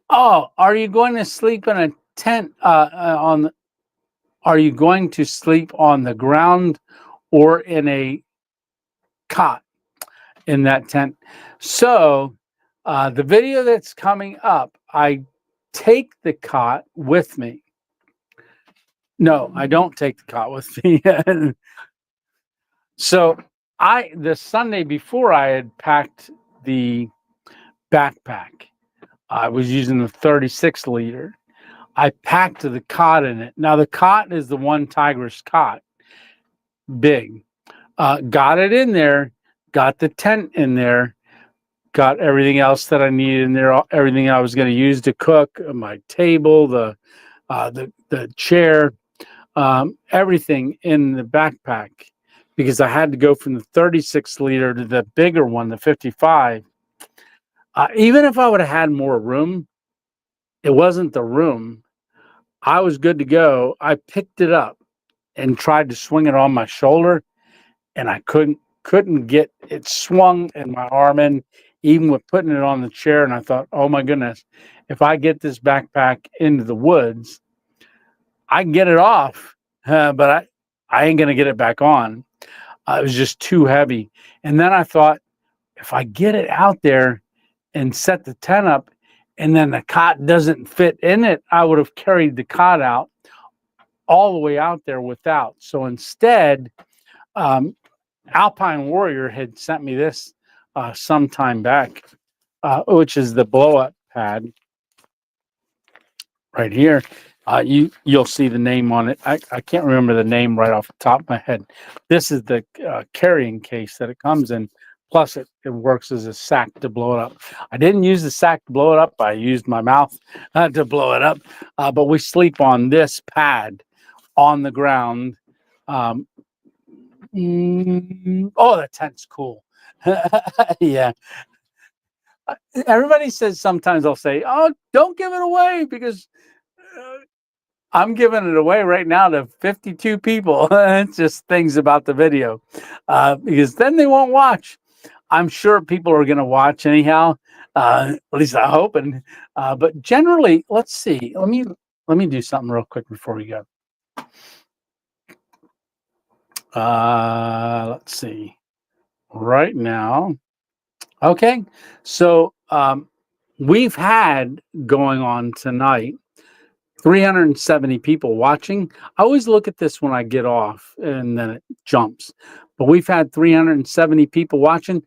Oh, are you going to sleep in a tent are you going to sleep on the ground or in a cot in that tent? So, the video that's coming up, I take the cot with me. No, I don't take the cot with me. So, the Sunday before I had packed the backpack. I was using the 36 liter. I packed the cot in it. Now the cot is the one Tigris cot, big. Got it in there, got the tent in there, got everything else that I needed in there, everything I was going to use to cook, my table, the chair, everything in the backpack, because I had to go from the 36 liter to the bigger one, the 55. Even if I would have had more room, it wasn't the room. I was good to go. I picked it up and tried to swing it on my shoulder, and I couldn't get it swung in my arm in, even with putting it on the chair. And I thought, oh my goodness, if I get this backpack into the woods, I can get it off, but I ain't gonna get it back on. It was just too heavy. And then I thought, if I get it out there and set the tent up, and then the cot doesn't fit in it, I would have carried the cot out all the way out there without. So instead, Alpine Warrior had sent me this some time back, which is the blow up pad right here. You'll see the name on it. I can't remember the name right off the top of my head. This is the carrying case that it comes in. Plus, it works as a sack to blow it up. I didn't use the sack to blow it up. I used my mouth to blow it up. But we sleep on this pad on the ground. Oh, the tent's cool. Yeah. Everybody says sometimes they'll say, oh, don't give it away, because I'm giving it away right now to 52 people. It's just things about the video, because then they won't watch. I'm sure people are going to watch anyhow. At least I hope. And but generally, let's see. Let me do something real quick before we go. Let's see. Right now, okay. So we've had going on tonight 370 people watching. I always look at this when I get off and then it jumps. But we've had 370 people watching.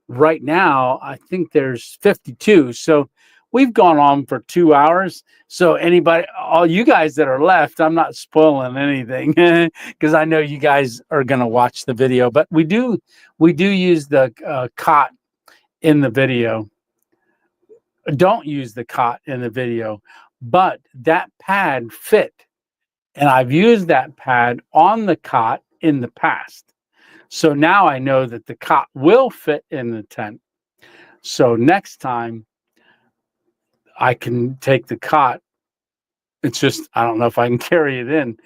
Right now, I think there's 52. So we've gone on for 2 hours. So anybody, all you guys that are left, I'm not spoiling anything because I know you guys are going to watch the video. But we do use the cot in the video. Don't use the cot in the video. But that pad fit, and I've used that pad on the cot in the past. So now I know that the cot will fit in the tent. So next time I can take the cot. It's just, I don't know if I can carry it in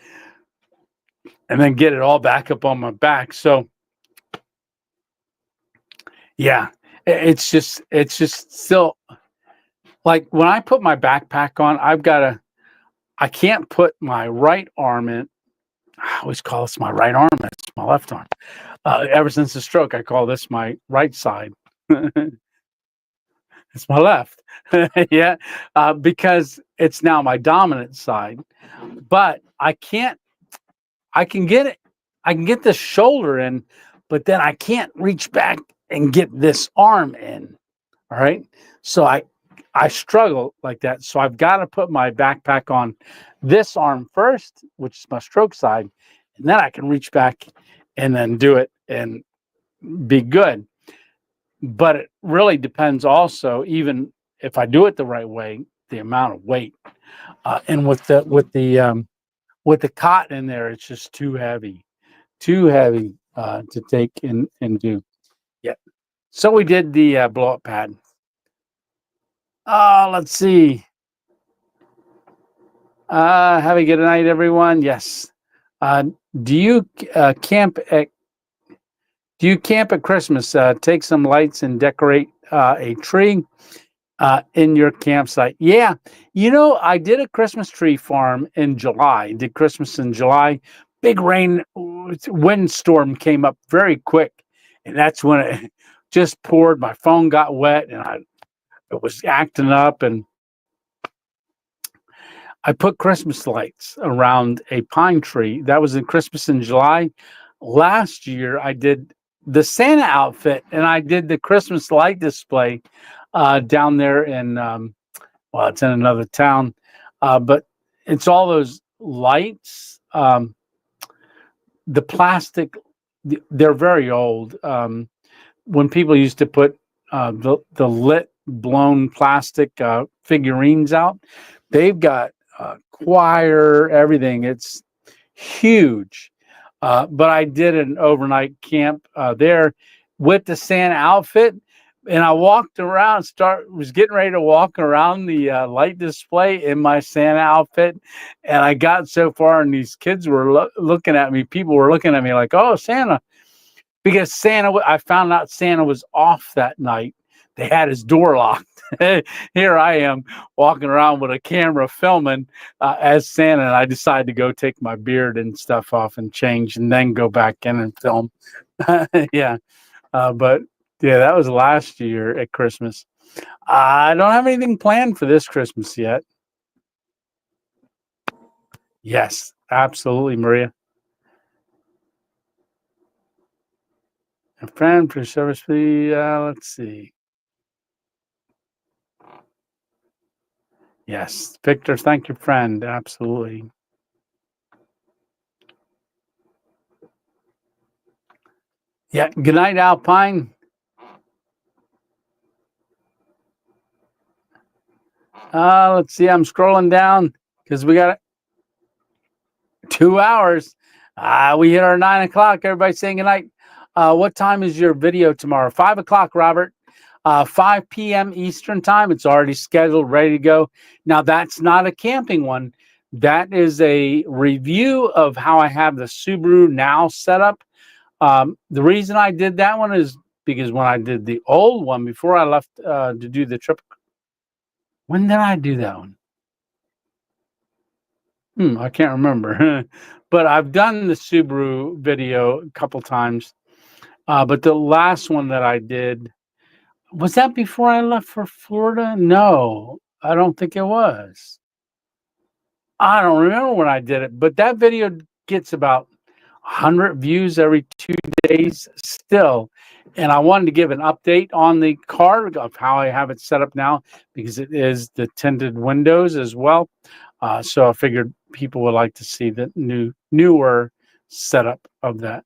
and then get it all back up on my back. So yeah, it's just still, like when I put my backpack on, I can't put my right arm in. I always call this my right arm. It's my left arm. Ever since the stroke, I call this my right side. It's my left. Yeah, because it's now my dominant side. But I can get it. I can get this shoulder in, but then I can't reach back and get this arm in. All right. So I struggle like that. So I've got to put my backpack on this arm first, which is my stroke side, and then I can reach back and then do it and be good. But it really depends also, even if I do it the right way, the amount of weight. And with the cot in there, it's just too heavy to take and do. Yeah. So we did the blow up pad. Let's see. Have a good night, everyone. Yes. Do you camp at Christmas? Take some lights and decorate a tree in your campsite. Yeah. I did a Christmas tree farm in July. Did Christmas in July. Big rain, windstorm came up very quick. And that's when it just poured. My phone got wet and it was acting up. And I put Christmas lights around a pine tree. That was in Christmas in July. Last year, I did the Santa outfit, and I did the Christmas light display down there in well, it's in another town, but it's all those lights. The plastic, they're very old. When people used to put the lit blown plastic figurines out, they've got choir, everything. It's huge. But I did an overnight camp there with the Santa outfit, and I walked around. Was getting ready to walk around the light display in my Santa outfit, and I got so far, and these kids were looking at me. People were looking at me like, "Oh, Santa." Because I found out Santa was off that night. They had his door locked. Here I am walking around with a camera filming as Santa, and I decided to go take my beard and stuff off and change, and then go back in and film. Yeah, but yeah, that was last year at Christmas. I don't have anything planned for this Christmas yet. Yes, absolutely, Maria. A friend for service fee. Let's see. Yes, Victor, thank you, friend. Absolutely. Yeah. Good night, Alpine. Let's see. I'm scrolling down because we got 2 hours. We hit our 9 o'clock. Everybody saying good night. What time is your video tomorrow? 5 o'clock, Robert. 5 p.m. Eastern time. It's already scheduled, ready to go. Now, that's not a camping one. That is a review of how I have the Subaru now set up. The reason I did that one is because when I did the old one before I left to do the trip, when did I do that one? I can't remember, but I've done the Subaru video a couple times. But the last one that I did, was that before I left for Florida? No, I don't think it was. I don't remember when I did it, but that video gets about 100 views every 2 days still. And I wanted to give an update on the car of how I have it set up now, because it is the tinted windows as well. So I figured people would like to see the newer setup of that.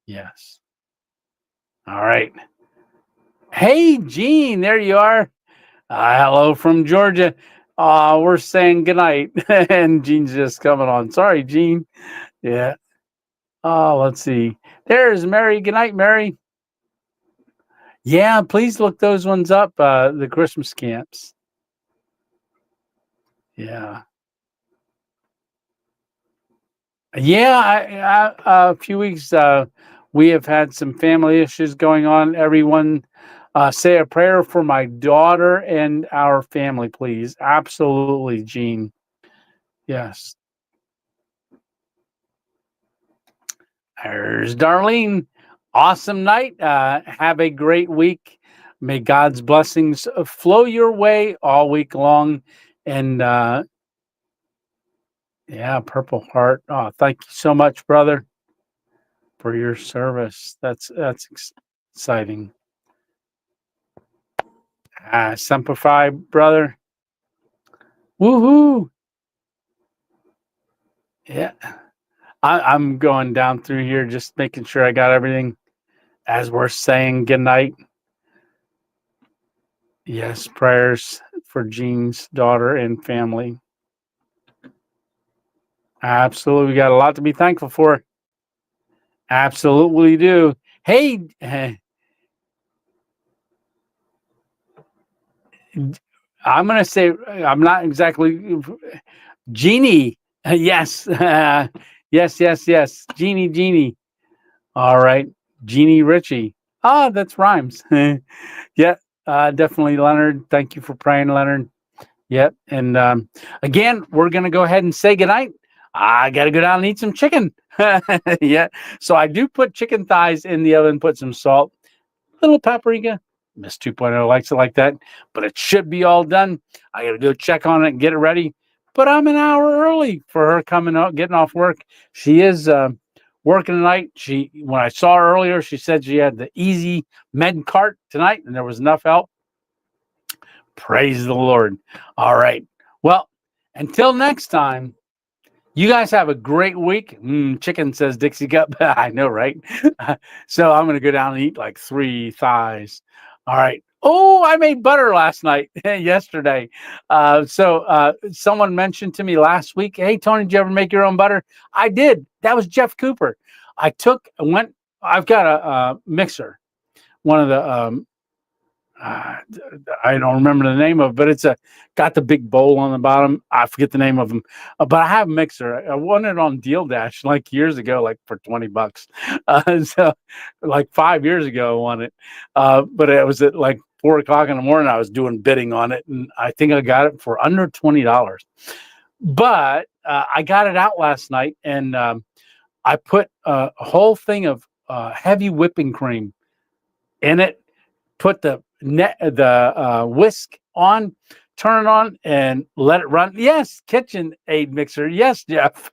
Yes. All right. Hey, Gene, there you are. Hello from Georgia. We're saying goodnight, and Gene's just coming on. Sorry, Gene. Yeah. Oh, let's see. There's Mary. Good night, Mary. Yeah, please look those ones up. The Christmas camps. Yeah. Yeah, a few weeks we have had some family issues going on. Everyone say a prayer for my daughter and our family, please. Absolutely, Gene. Yes. There's Darlene. Awesome night. Have a great week. May God's blessings flow your way all week long. And yeah, Purple Heart. Oh, thank you so much, brother, for your service. That's exciting. Simplify, brother. Woohoo! Yeah, I'm going down through here, just making sure I got everything as we're saying goodnight. Yes, prayers for Jean's daughter and family. Absolutely, we got a lot to be thankful for. Absolutely do. Hey, I'm gonna say I'm not exactly Jeannie. Yes, yes. Jeannie. All right, Jeannie Ritchie. Ah, that's rhymes. Yeah, definitely, Leonard. Thank you for praying, Leonard. Yep. And again, we're going to go ahead and say goodnight. I got to go down and eat some chicken. Yeah. So I do put chicken thighs in the oven, put some salt, little paprika. Miss 2.0 likes it like that, but it should be all done. I got to go check on it and get it ready. But I'm an hour early for her coming out, getting off work. She is working tonight. When I saw her earlier, she said she had the easy med cart tonight and there was enough help. Praise the Lord. All right. Well, until next time, you guys have a great week. Chicken, says Dixie Cup. I know, right? So I'm going to go down and eat like 3 thighs. All right. Oh, I made butter last night, yesterday. Someone mentioned to me last week, hey, Tony, did you ever make your own butter? I did. That was Jeff Cooper. I've got a mixer, one of the I don't remember the name of it, but it's got the big bowl on the bottom. I forget the name of them, but I have a mixer. I won it on Deal Dash like years ago, like for $20. So like 5 years ago, I won it. But it was at like 4 o'clock in the morning. I was doing bidding on it, and I think I got it for under $20. But I got it out last night, and I put a whole thing of heavy whipping cream in it. Put the whisk on, turn it on, and let it run. Yes, KitchenAid mixer. Yes, Jeff.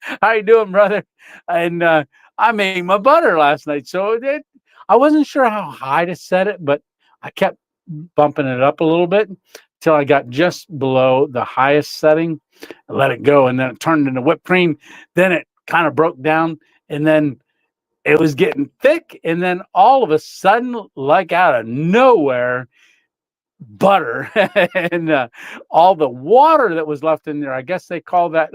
How you doing, brother? And I made my butter last night, so I wasn't sure how high to set it, but I kept bumping it up a little bit until I got just below the highest setting. I let it go, and then it turned into whipped cream. Then it kind of broke down, and then it was getting thick, and then all of a sudden, like out of nowhere, butter and all the water that was left in there. I guess they call that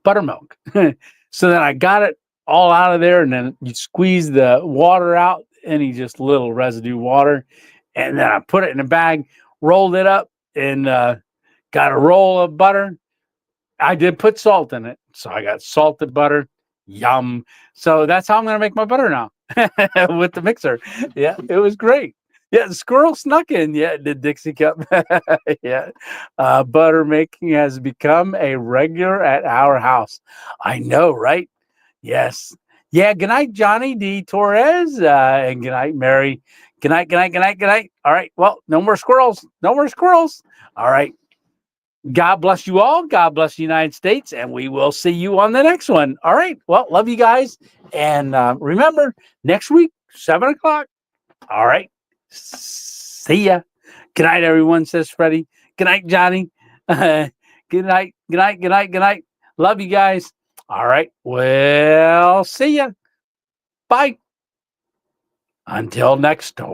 buttermilk. So then I got it all out of there, and then you squeeze the water out, any just little residue water, and then I put it in a bag, rolled it up, and got a roll of butter. I did put salt in it, so I got salted butter. Yum. So that's how I'm going to make my butter now with the mixer. Yeah, it was great. Yeah, the squirrel snuck in. Yeah, the Dixie Cup. Yeah. Butter making has become a regular at our house. I know, right? Yes. Yeah, good night, Johnny D. Torres. And good night, Mary. Good night, good night, good night, good night. All right. Well, no more squirrels. No more squirrels. All right. God bless you all. God bless the United States. And we will see you on the next one. All right. Well, love you guys. And remember, next week, 7 o'clock. All right. See ya. Good night, everyone, says Freddie. Good night, Johnny. Good night. Good night. Good night. Good night. Love you guys. All right. Well, see ya. Bye. Until next time.